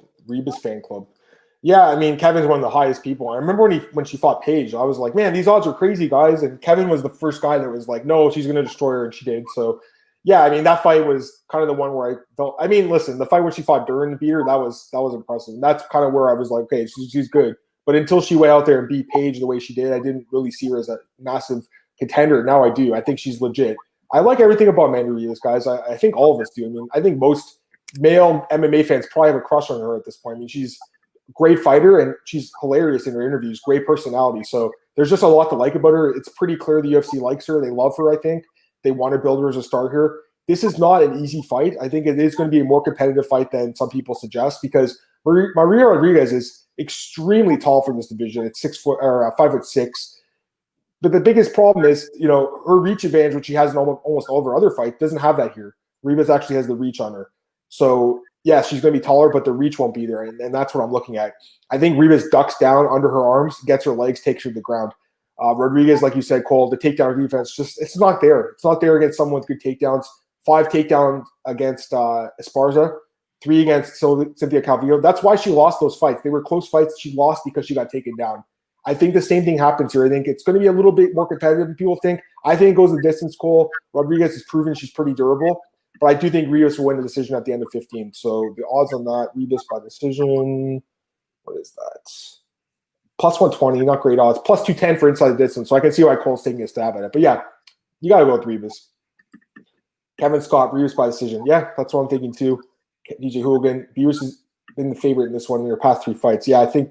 A: Yeah, I mean, Kevin's one of the highest people. I remember when she fought Paige, I was like, man, these odds are crazy, guys. And Kevin was the first guy that was like, no, she's going to destroy her, and she did. So, yeah, I mean, that fight was kind of the one where I felt. I mean, listen, the fight where she fought Duran to beat her, that was impressive. And that's kind of where I was like, okay, she's good. But until she went out there and beat Paige the way she did, I didn't really see her as a massive contender. Now I do. I think she's legit. I like everything about Amanda Ribas, guys. I think all of us do. I mean, I think most male MMA fans probably have a crush on her at this point. I mean, she's a great fighter, and she's hilarious in her interviews, great personality. So there's just a lot to like about her. It's pretty clear the UFC likes her. They love her, I think. They want to build her as a star here. This is not an easy fight. I think it is going to be a more competitive fight than some people suggest, because Marina Rodriguez is extremely tall for this division. It's 5'6". But the biggest problem is, her reach advantage, which she has in almost all of her other fights, doesn't have that here. Ribas actually has the reach on her. So, yeah, she's going to be taller, but the reach won't be there, and that's what I'm looking at. I think Ribas ducks down under her arms, gets her legs, takes her to the ground. Rodriguez, like you said, Cole, the takedown defense, it's not there. It's not there against someone with good takedowns. 5 takedowns against Esparza, 3 against Cynthia Calvillo. That's why she lost those fights. They were close fights. She lost because she got taken down. I think the same thing happens here. I think it's going to be a little bit more competitive than people think. I think it goes the distance, Cole. Rodriguez has proven she's pretty durable. But I do think Rebus will win the decision at the end of 15. So the odds on that, Rebus by decision, what is that? Plus 120, not great odds. Plus 210 for inside the distance. So I can see why Cole's taking a stab at it. But yeah, you got to go with Rebus. Kevin Scott, Rebus by decision. Yeah, that's what I'm thinking too. DJ Hooligan, Rebus has been the favorite in this one in her past 3 fights. Yeah, I think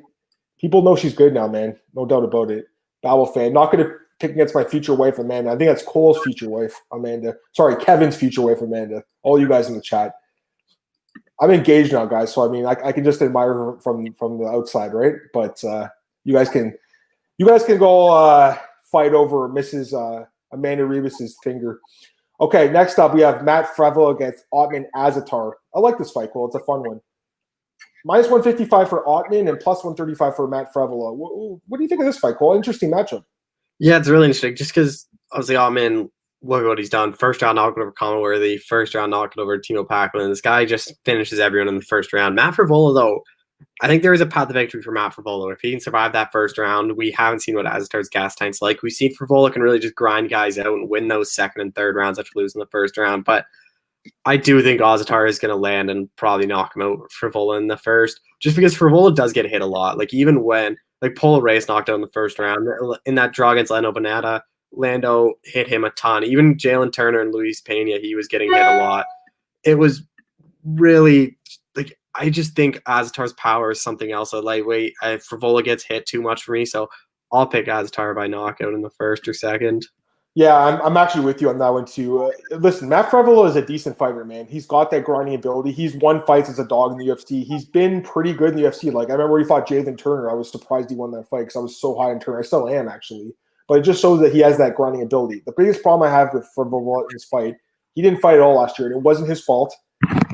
A: people know she's good now, man. No doubt about it. Babel fan. Not going to pick against my future wife, Amanda. I think that's Cole's future wife, Amanda. Sorry, Kevin's future wife, Amanda. All you guys in the chat. I'm engaged now, guys. So I mean, I can just admire her from the outside, right? But you guys can go fight over Mrs. Amanda Ribas's finger. Okay, next up we have Matt Frevo against Ottoman Azatar. I like this fight, Cole. It's a fun one. Minus 155 for Ottoman and plus 135 for Matt Frevola. What do you think of this fight, Cole? Interesting matchup.
B: Yeah, it's really interesting. Just because obviously Armin, look at what he's done. First round knockout over Conor Worthy. First round knockout over Timo Packlin. This guy just finishes everyone in the first round. Matt Frevola, though, I think there is a path to victory for Matt Frevola. If he can survive that first round, we haven't seen what Azatar's gas tank's like. We've seen Frevola can really just grind guys out and win those second and third rounds after losing the first round. But I do think Azatar is going to land and probably knock him out Frevola in the first, just because Frevola does get hit a lot. Like even when Polo Reyes knocked out in the first round in that draw against Lando Bonata, Lando hit him a ton. Even Jalen Turner and Luis Pena, he was getting hit a lot. It was really I just think Azatar's power is something else at lightweight. Frevola gets hit too much for me, so I'll pick Azatar by knockout in the first or second.
A: Yeah, I'm actually with you on that one too. Listen, Matt Frevola is a decent fighter, man. He's got that grinding ability. He's won fights as a dog in the UFC. He's been pretty good in the UFC. Like I remember he fought Jalen Turner. I was surprised he won that fight because I was so high on Turner. I still am actually, but it just shows that he has that grinding ability. The biggest problem I have with Frevola in this fight, he didn't fight at all last year, and it wasn't his fault.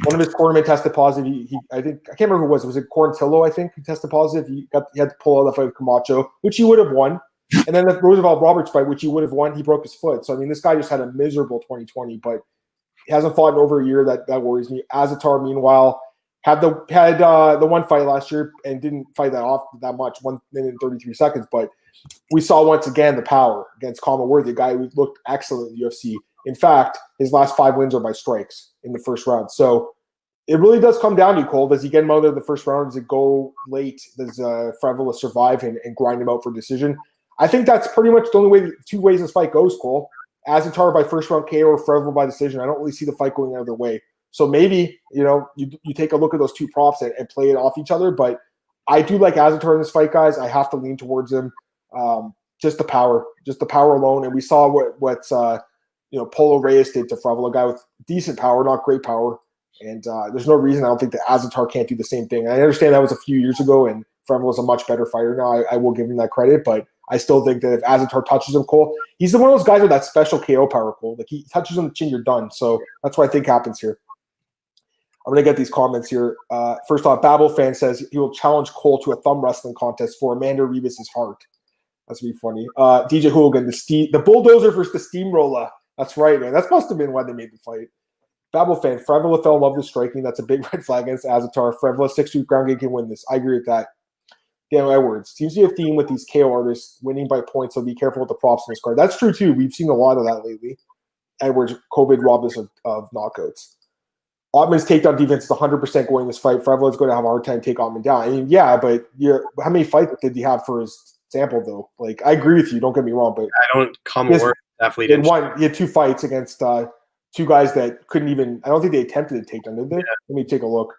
A: One of his cornermen tested positive. I can't remember who it was. Was it Corntillo? I think he tested positive. He had to pull out the fight with Camacho, which he would have won. And then the Roosevelt Roberts fight, which he would have won, he broke his foot. So I mean, this guy just had a miserable 2020, but he hasn't fought in over a year. That worries me. Azatar, meanwhile, had the one fight last year and didn't fight that much, 1 minute and 33 seconds. But we saw once again the power against Conor Worthy, a guy who looked excellent in the UFC. In fact, his last 5 wins are by strikes in the first round. So it really does come down to you, Cole. Does he get him out of the first round? Does it go late? Does Frevola survive and grind him out for decision? I think that's pretty much the only way, 2 ways this fight goes, Cole. Azatar by first round KO or Frevola by decision. I don't really see the fight going either way. So maybe, you take a look at those 2 props and play it off each other. But I do like Azatar in this fight, guys. I have to lean towards him. Just the power alone. And we saw what Polo Reyes did to Frevola, a guy with decent power, not great power. And there's no reason I don't think that Azatar can't do the same thing. I understand that was a few years ago, and Frevola's a much better fighter now. I will give him that credit, but I still think that if Azatar touches him, Cole, he's one of those guys with that special KO power, Cole. Like he touches him on the chin, you're done. So that's what I think happens here. I'm going to get these comments here. First off, Babel fan says he will challenge Cole to a thumb wrestling contest for Amanda Ribas' heart. That's really funny. DJ Hooligan, the bulldozer versus the steamroller. That's right, man. That must have been why they made the fight. Babel fan, Frevola fell in love with striking. That's a big red flag against Azatar. Frevola 6-2 ground game can win this. I agree with that. Dan Edwards. Seems to be a theme with these KO artists winning by points, so be careful with the props in this card. That's true, too. We've seen a lot of that lately. Edwards, COVID robbed us of knockouts. Ottman's takedown defense is 100% going this fight. Frevola's going to have a hard time take Ottman down. I mean, yeah, but how many fights did he have for his sample, though? Like, I agree with you. Don't get me wrong, but
C: definitely didn't.
A: He had 2 fights against 2 guys that couldn't even. I don't think they attempted a takedown, did they? Yeah. Let me take a look.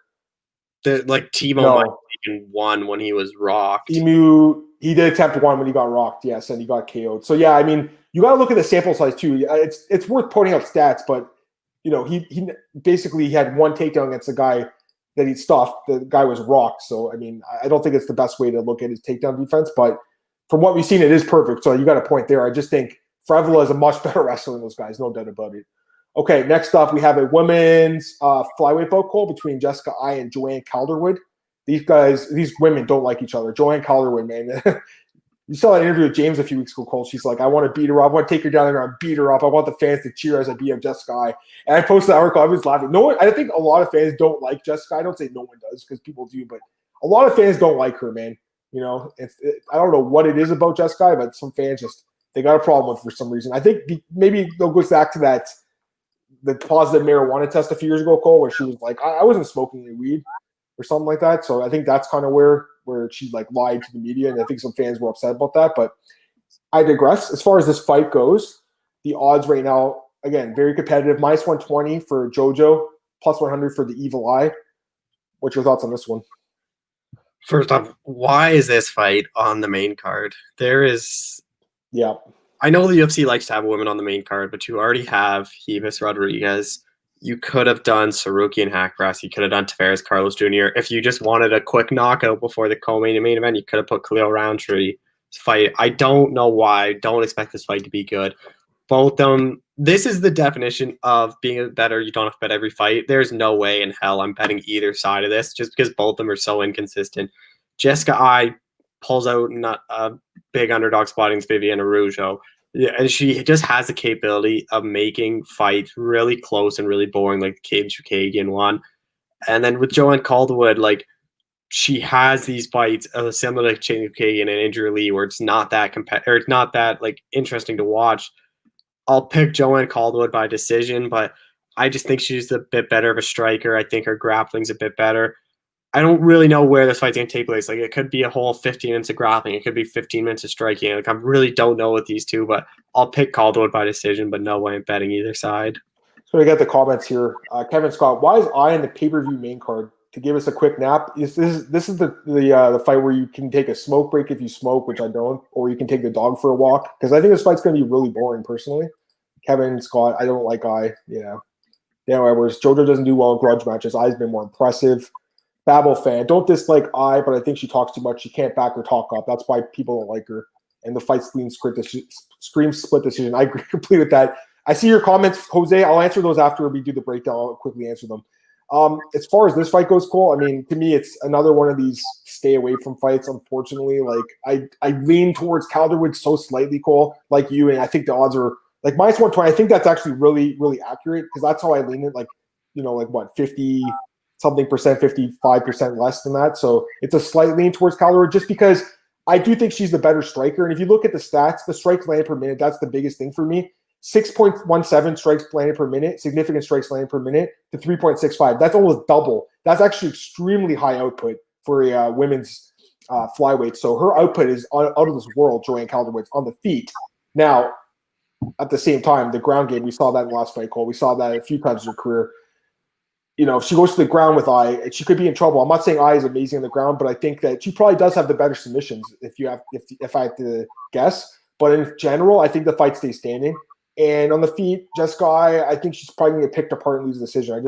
C: Timo might have taken 1 when he was rocked.
A: Emu, he did attempt 1 when he got rocked, yes, and he got KO'd. So yeah, I mean, you got to look at the sample size too. It's worth pointing out stats, but he basically had 1 takedown against the guy that he stuffed. The guy was rocked. So I mean, I don't think it's the best way to look at his takedown defense, but from what we've seen, it is perfect. So you got a point there. I just think Frevola is a much better wrestler than those guys, no doubt about it. Okay, next up, we have a women's flyweight bout call between Jessica Ai and Joanne Calderwood. These women don't like each other. Joanne Calderwood, man. You saw that interview with James a few weeks ago, Cole. She's like, I want to beat her up. I want to take her down there and beat her up. I want the fans to cheer as I beat up Jessica Ai. And I posted that article. I was laughing. I think a lot of fans don't like Jessica. I don't say no one does because people do, but a lot of fans don't like her, man. I don't know what it is about Jessica Ai, but some fans they got a problem with her for some reason. I think maybe they'll go back to that the positive marijuana test a few years ago, Cole, where she was like, I wasn't smoking any weed or something like that. So I think that's kind of where she like lied to the media, and I think some fans were upset about that. But I digress. As far as this fight goes, the odds right now, again, very competitive. -120 for JoJo, +100 for the Evil Eye. What's your thoughts on this one?
C: First off, why is this fight on the main card?
A: Yeah.
C: I know the UFC likes to have women on the main card, but you already have Marina Rodriguez. You could have done Suzuki and Hackbrass. You could have done Tavares, Carlos Jr. If you just wanted a quick knockout before the co-main event, you could have put Khalil Roundtree fight. I don't know why. I don't expect this fight to be good. Both them. This is the definition of being a better. You don't have to bet every fight. There's no way in hell I'm betting either side of this, just because both of them are so inconsistent. Jessica I pulls out not a big underdog spot against Viviana Rougeau. Yeah, and she just has the capability of making fights really close and really boring, like the Caden Chukagian one. And then with Joanne Calderwood, like she has these fights similar to Caden Chukagian and Andrew Lee, where it's not that it's not that like interesting to watch. I'll pick Joanne Calderwood by decision, but I just think she's a bit better of a striker. I think her grappling's a bit better. I don't really know where this fight's going to take place. Like, it could be a whole 15 minutes of grappling. It could be 15 minutes of striking. Like, I really don't know with these two, but I'll pick Calderwood by decision, but no way I'm betting either side.
A: So we got the comments here. Kevin Scott, why is I in the pay-per-view main card? To give us a quick nap, this is the fight where you can take a smoke break if you smoke, which I don't, or you can take the dog for a walk, because I think this fight's going to be really boring personally. Kevin Scott, I don't like I. Yeah. Dan Edwards, JoJo doesn't do well in grudge matches. I's been more impressive. Babel fan, don't dislike I, but I think she talks too much. She can't back her talk up. That's why people don't like her. And the fight screams split decision. I agree completely with that. I see your comments, Jose. I'll answer those after we do the breakdown. I'll quickly answer them. As far as this fight goes, Cole, I mean, to me, it's another one of these stay away from fights, unfortunately. Like, I lean towards Calderwood so slightly, Cole, like you, and I think the odds are like -120. I think that's actually really, really accurate, because that's how I lean it. Like, like what, 50-something percent, 55% less than that. So it's a slight lean towards Calderwood, just because I do think she's the better striker. And if you look at the stats, the strikes landed per minute, that's the biggest thing for me. 6.17 strikes landed per minute, significant strikes landed per minute, to 3.65. That's almost double. That's actually extremely high output for a women's flyweight. So her output is out of this world, Joanne Calderwood's on the feet. Now, at the same time, the ground game, we saw that in the last fight, Cole. We saw that a few times in her career. If she goes to the ground with I, she could be in trouble. I'm not saying I is amazing on the ground, but I think that she probably does have the better submissions if I had to guess. But in general, I think the fight stays standing. And on the feet, Jessica I think she's probably going to get picked apart and lose the decision.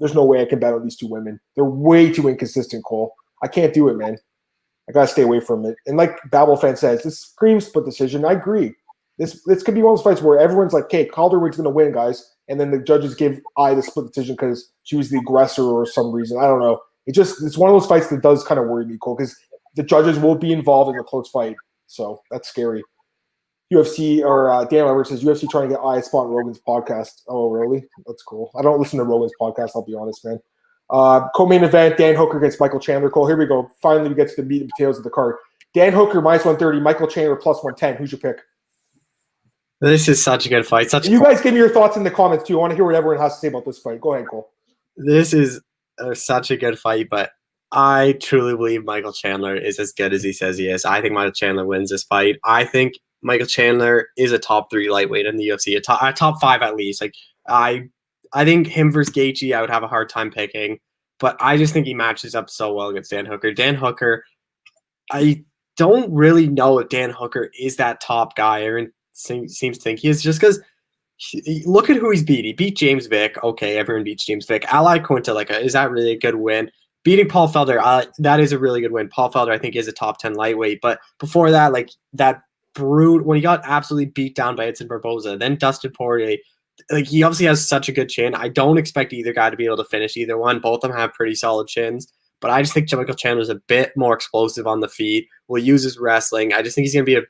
A: There's no way I can bet on these two women. They're way too inconsistent, Cole. I can't do it, man. I got to stay away from it. And like Babel fan says, this screams split decision. I agree. This could be one of those fights where everyone's like, okay, Calderwood's going to win, guys. And then the judges give I the split decision because she was the aggressor or some reason. I don't know. It's one of those fights that does kind of worry me, Cole, because the judges will be involved in a close fight. So that's scary. UFC or Daniel Edwards says UFC trying to get I spot on Rogan's podcast. Oh, really? That's cool. I don't listen to Rogan's podcast, I'll be honest, man. Co-main event, Dan Hooker against Michael Chandler. Cole, here we go. Finally, we get to the meat and potatoes of the card. Dan Hooker -130, Michael Chandler +110. Who's your pick?
C: This is such a good fight.
A: You guys give me your thoughts in the comments, too. I want to hear what everyone has to say about this fight. Go ahead, Cole.
C: This is such a good fight, but I truly believe Michael Chandler is as good as he says he is. I think Michael Chandler wins this fight. I think Michael Chandler is a top 3 lightweight in the UFC, a top 5 at least. Like I think him versus Gaethje, I would have a hard time picking, but I just think he matches up so well against Dan Hooker. Dan Hooker, I don't really know if Dan Hooker is that top guy. Everyone seems to think he is, just because look at who he's beat. He beat James Vick. Okay, everyone beats James Vick. Ally Quinta, is that really a good win? Beating Paul Felder, that is a really good win. Paul Felder, I think, is a top 10 lightweight. But before that, that brute, when he got absolutely beat down by Edson Barboza, then Dustin Poirier, he obviously has such a good chin. I don't expect either guy to be able to finish either one. Both of them have pretty solid chins. But I just think Michael Chandler's a bit more explosive on the feet, will use his wrestling. I just think he's going to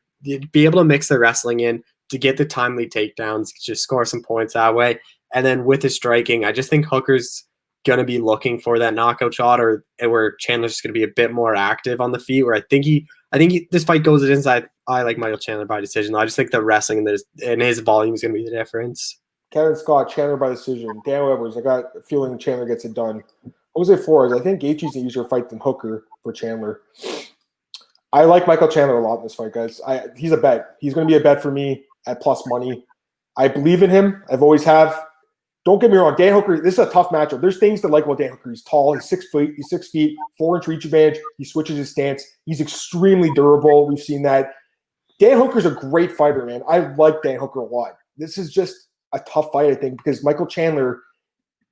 C: be able to mix the wrestling in to get the timely takedowns, just score some points that way. And then with his striking, I just think Hooker's going to be looking for that knockout shot, or where Chandler's just going to be a bit more active on the feet, where I think this fight goes inside. I like Michael Chandler by decision. I just think the wrestling and his volume is going to be the difference.
A: Kevin Scott, Chandler by decision. Dan Weber's, I got a feeling Chandler gets it done. Jose Flores, I think Gaethje's an easier fight than Hooker for Chandler. I like Michael Chandler a lot in this fight, guys. He's a bet. He's going to be a bet for me at plus money. I believe in him. I've always have. Don't get me wrong. Dan Hooker, this is a tough matchup. There's things to like about Dan Hooker. He's tall. He's 6 feet. He's 6 feet, 4-inch reach advantage. He switches his stance. He's extremely durable. We've seen that. Dan Hooker's a great fighter, man. I like Dan Hooker a lot. This is just a tough fight, I think, because Michael Chandler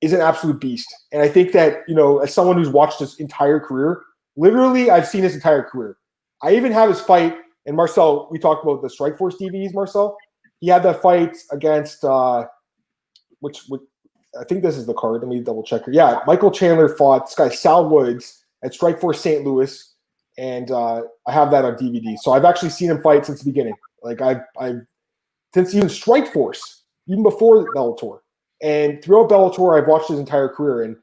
A: is an absolute beast. And I think that, as someone who's watched his entire career, literally I've seen his entire career. I even have his fight, and Marcel, we talked about the Strikeforce DVDs, Marcel. He had that fight against, which I think this is the card. Let me double check here. Yeah, Michael Chandler fought this guy, Sal Woods, at Strikeforce St. Louis, and I have that on DVD. So I've actually seen him fight since the beginning. Like I've since even Strikeforce, even before Bellator. And throughout Bellator, I've watched his entire career, and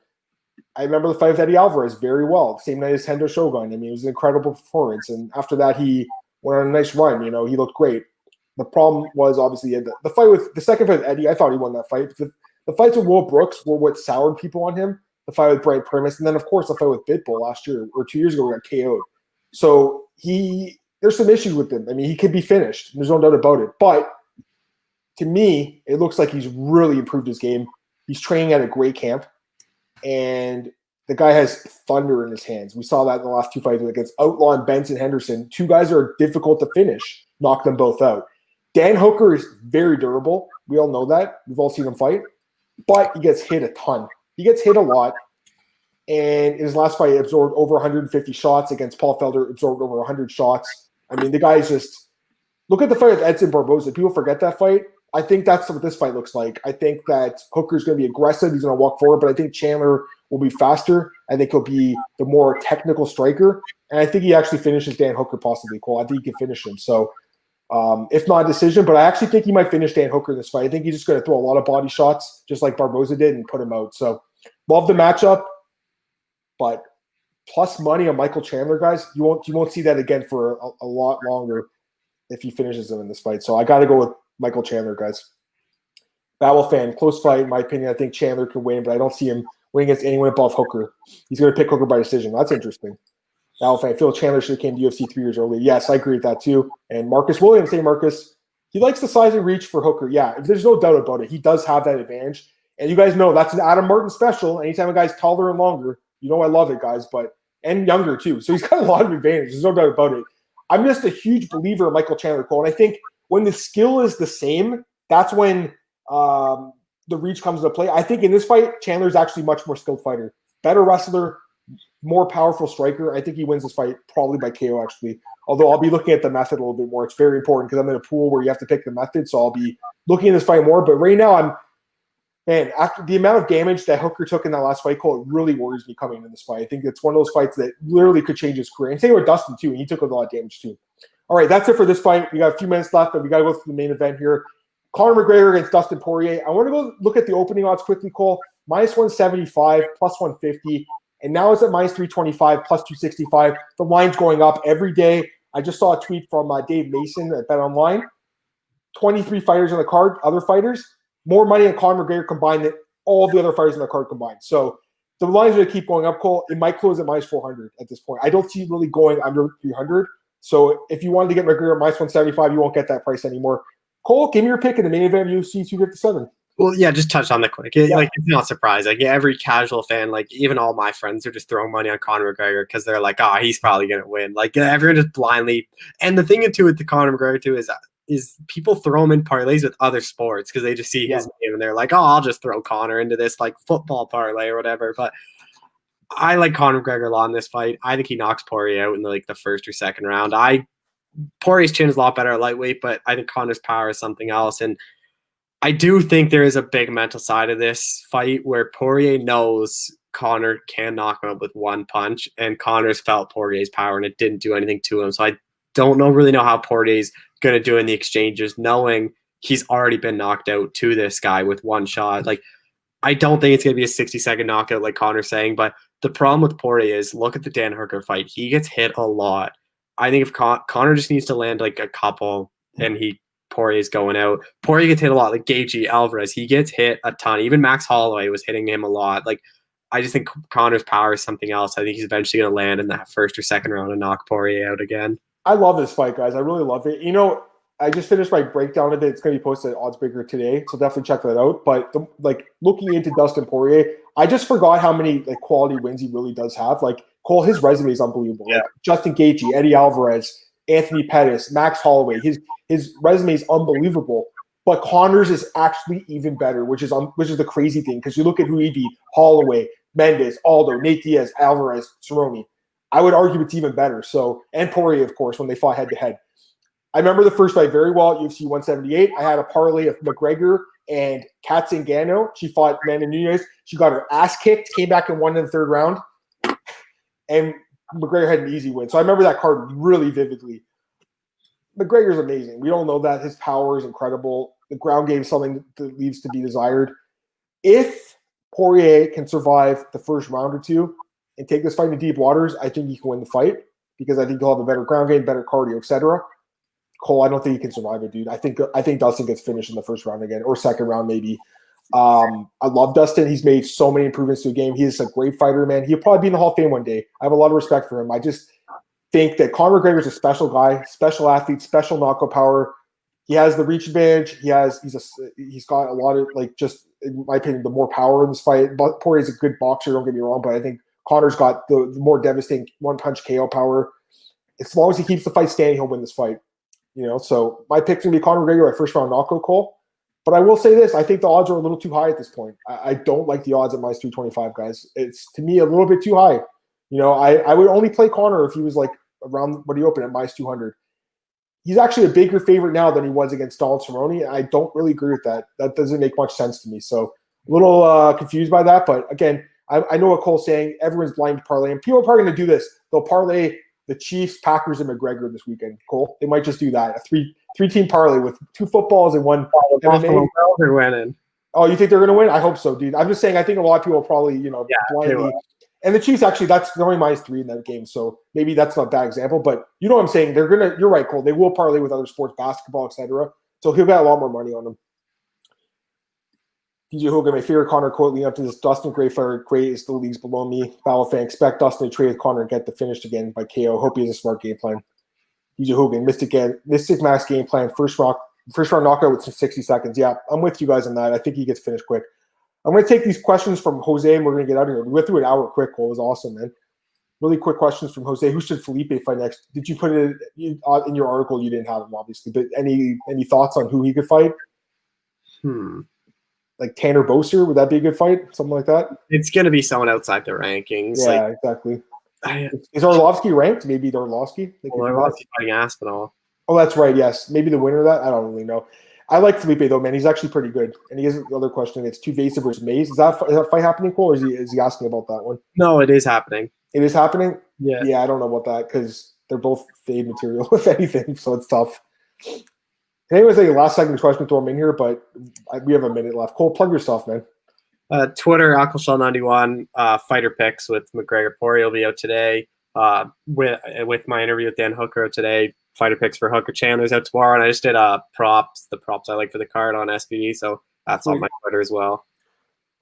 A: I remember the fight with Eddie Alvarez very well. Same night as Hendo Shogun. I mean, it was an incredible performance. And after that, he went on a nice run. He looked great. The problem was obviously the fight with the second fight with Eddie. I thought he won that fight. The fights with Will Brooks were what soured people on him. The fight with Brian Primus, and then of course the fight with Pitbull last year or 2 years ago, we got KO'd. So there's some issues with him. I mean, he could be finished. There's no doubt about it. But to me, it looks like he's really improved his game. He's training at a great camp. And the guy has thunder in his hands. We saw that in the last two fights against Outlaw and Benson Henderson. Two guys that are difficult to finish. Knock them both out. Dan Hooker is very durable. We all know that. We've all seen him fight. But he gets hit a ton. He gets hit a lot. And in his last fight, he absorbed over 150 shots against Paul Felder, absorbed over 100 shots. I mean, the guy is just – look at the fight with Edson Barboza. People forget that fight. I think that's what this fight looks like. I think that Hooker's going to be aggressive. He's going to walk forward, but I think Chandler will be faster. I think he'll be the more technical striker, and I think he actually finishes Dan Hooker possibly, Cole. I think he can finish him. So if not a decision, but I actually think he might finish Dan Hooker in this fight. I think he's just going to throw a lot of body shots, just like Barboza did, and put him out. So love the matchup, but plus money on Michael Chandler, guys, you won't see that again for a lot longer if he finishes him in this fight. So I got to go with Michael Chandler, guys. Battle fan, close fight, in my opinion. I think Chandler can win, but I don't see him winning against anyone above Hooker. He's going to pick Hooker by decision. That's interesting. Battle fan, I feel Chandler should have came to UFC 3 years early. Yes, I agree with that too. And Marcus Williams, hey Marcus, he likes the size and reach for Hooker. Yeah, there's no doubt about it. He does have that advantage. And you guys know that's an Adam Martin special. Anytime a guy's taller and longer, I love it, guys, and younger too. So he's got a lot of advantages. There's no doubt about it. I'm just a huge believer in Michael Chandler, Cole. And I think when the skill is the same, that's when the reach comes into play. I think in this fight, Chandler's actually a much more skilled fighter. Better wrestler, more powerful striker. I think he wins this fight probably by KO, actually. Although I'll be looking at the method a little bit more. It's very important because I'm in a pool where you have to pick the method. So I'll be looking at this fight more. But right now, after the amount of damage that Hooker took in that last fight, Cole, it really worries me coming into this fight. I think it's one of those fights that literally could change his career. And same with Dustin, too. And he took a lot of damage, too. All right, that's it for this fight. We got a few minutes left, but we got to go through the main event here. Conor McGregor against Dustin Poirier. I want to go look at the opening odds quickly, Cole. Minus 175, plus 150. And now it's at minus 325, plus 265. The line's going up every day. I just saw a tweet from Dave Mason at BetOnline. 23 fighters on the card, other fighters. More money on Conor McGregor combined than all the other fighters on the card combined. So the line's going to keep going up, Cole. It might close at minus 400 at this point. I don't see it really going under 300. So if you wanted to get McGregor at minus 175, you won't get that price anymore. Cole, give me your pick in the main event of UFC 257.
C: Well, yeah, just touch on the quick. Like, it's not surprising. Like, every casual fan, like, even all my friends are just throwing money on Conor McGregor because they're like, he's probably going to win. Like, everyone just blindly. And the thing, too, with the Conor McGregor, too, is people throw him in parlays with other sports because they just see his name and they're like, I'll just throw Conor into this, like, football parlay or whatever. But I like Conor McGregor a lot in this fight. I think he knocks Poirier out in the first or second round. Poirier's chin is a lot better at lightweight, but I think Conor's power is something else. And I do think there is a big mental side of this fight where Poirier knows Conor can knock him out with one punch, and Conor's felt Poirier's power and it didn't do anything to him. So I don't really know how Poirier's going to do in the exchanges, knowing he's already been knocked out to this guy with one shot. Like, I don't think it's going to be a 60-second knockout like Conor's saying, but the problem with Poirier is look at the Dan Hooker fight. He gets hit a lot. I think if Conor just needs to land like a couple and he Poirier's going out. Poirier gets hit a lot, like Gaethje, Alvarez. He gets hit a ton. Even Max Holloway was hitting him a lot. Like, I just think Conor's power is something else. I think he's eventually going to land in that first or second round and knock Poirier out again.
A: I love this fight, guys. I really love it. I just finished my breakdown of it. It's going to be posted at Oddsbreaker today, so definitely check that out. But looking into Dustin Poirier, I just forgot how many quality wins he really does have. Like Cole, his resume is unbelievable.
C: Yeah.
A: Like Justin Gaethje, Eddie Alvarez, Anthony Pettis, Max Holloway. His resume is unbelievable. But Conor's is actually even better, which is the crazy thing, because you look at who he beat: Holloway, Mendes, Aldo, Nate Diaz, Alvarez, Cerrone. I would argue it's even better. So, and Poirier, of course, when they fought head to head. I remember the first fight very well at UFC 178. I had a parlay of McGregor and Kat Zingano. She fought Amanda Ribas. She got her ass kicked, came back and won in the third round. And McGregor had an easy win. So I remember that card really vividly. McGregor's amazing. We all know that. His power is incredible. The ground game is something that leaves to be desired. If Poirier can survive the first round or two and take this fight into deep waters, I think he can win the fight, because I think he'll have a better ground game, better cardio, etc. Cole, I don't think he can survive it, dude. I think Dustin gets finished in the first round again, or second round maybe. I love Dustin. He's made so many improvements to the game. He's a great fighter, man. He'll probably be in the Hall of Fame one day. I have a lot of respect for him. I just think that Conor McGregor is a special guy, special athlete, special knockout power. He has the reach advantage. He's got a lot of, just in my opinion, the more power in this fight. But Poirier's a good boxer, don't get me wrong, but I think Conor's got the more devastating one-punch KO power. As long as he keeps the fight standing, he'll win this fight. So my pick's going to be Conor McGregor by first round knockout, Cole. But I will say this: I think the odds are a little too high at this point. I don't like the odds at minus 325, guys. It's, to me, a little bit too high. I would only play Conor if he was around what he opened at minus 200. He's actually a bigger favorite now than he was against Donald Cerrone. I don't really agree with that. That doesn't make much sense to me. So a little confused by that. But again, I know what Cole's saying. Everyone's blind to parlay, and people are probably going to do this. They'll parlay the Chiefs, Packers, and McGregor this weekend. Cole, they might just do that. A three-team parlay with 2 footballs and 1 MMA.
C: They're winning.
A: Oh, you think they're going to win? I hope so, dude. I'm just saying. I think a lot of people will probably, blindly. And the Chiefs, actually, they're only minus 3 in that game, so maybe that's not a bad example. But you know what I'm saying? They're gonna. You're right, Cole. They will parlay with other sports, basketball, etc. So he'll get a lot more money on them. DJ Hogan, my favorite Conor quote leading up to this: Dustin, great fighter, great is the leagues below me. Battle fan, expect Dustin to trade with Conor and get the finish again by KO. Hope he has a smart game plan. DJ Hogan, Mystic Max game plan, first round knockout with 60 seconds. Yeah, I'm with you guys on that. I think he gets finished quick. I'm going to take these questions from Jose, and we're going to get out of here. We went through an hour quick, Cole. It was awesome, man. Really quick questions from Jose. Who should Felipe fight next? Did you put it in your article? You didn't have him, obviously. But any thoughts on who he could fight? Like Tanner Boser, would that be a good fight? Something like that?
C: It's going to be someone outside the rankings.
A: Yeah, exactly. Is Arlovsky ranked? Maybe Arlovsky?
C: Arlovsky fighting Aspinall.
A: Oh, that's right, yes. Maybe the winner of that? I don't really know. I like Felipe, though, man. He's actually pretty good. And he has another question. It's Tuvesa versus Mays. Is that fight happening, Cole, or is he asking about that one?
C: No, it is happening.
A: It is happening?
C: Yeah.
A: Yeah, I don't know about that because they're both fade material, if anything, so it's tough. Anyways, last second question to throw him in here, but we have a minute left. Cole, plug your stuff, man.
C: Twitter, Alcoshell91, fighter picks with McGregor. Poirier will be out today. With my interview with Dan Hooker today. Fighter picks for Hooker. Chandler's out tomorrow, and I just did the props I like for the card on SBD, so that's on my Twitter as well.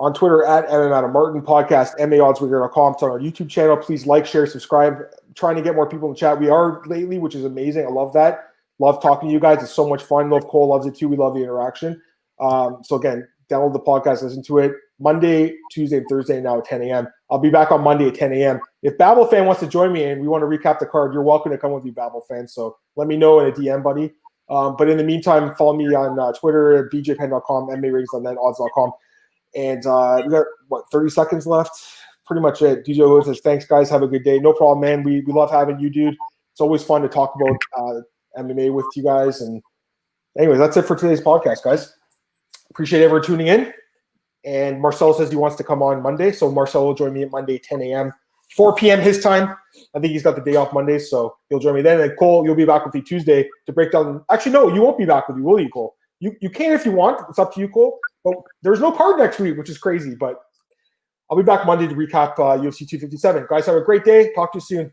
C: On Twitter, at MMAOB Podcast, MAOddsBreaker.com. It's on our YouTube channel. Please like, share, subscribe. I'm trying to get more people in the chat. We are lately, which is amazing. I love that. Love talking to you guys. It's so much fun. Love Cole loves it too. We love the interaction. So again, download the podcast, listen to it. Monday, Tuesday, and Thursday now at 10 a.m. I'll be back on Monday at 10 a.m. If Babel fan wants to join me and we want to recap the card, you're welcome to come with me, Babel fan. So let me know in a DM, buddy. But in the meantime, follow me on Twitter, bjpen.com, MMARatings.net, odds.com. And we got, 30 seconds left? Pretty much it. DJ Lewis says, thanks, guys. Have a good day. No problem, man. We love having you, dude. It's always fun to talk about MMA with you guys. And anyways, that's it for today's podcast, guys. Appreciate everyone tuning in. And Marcel says he wants to come on Monday. So Marcel will join me at Monday, 10 a.m., 4 p.m. his time. I think he's got the day off Monday, so he'll join me then. And Cole, you'll be back with me Tuesday to break down. Actually, no, you won't be back with me, will you, Cole? You can if you want. It's up to you, Cole. But there's no card next week, which is crazy. But I'll be back Monday to recap UFC 257. Guys, have a great day. Talk to you soon.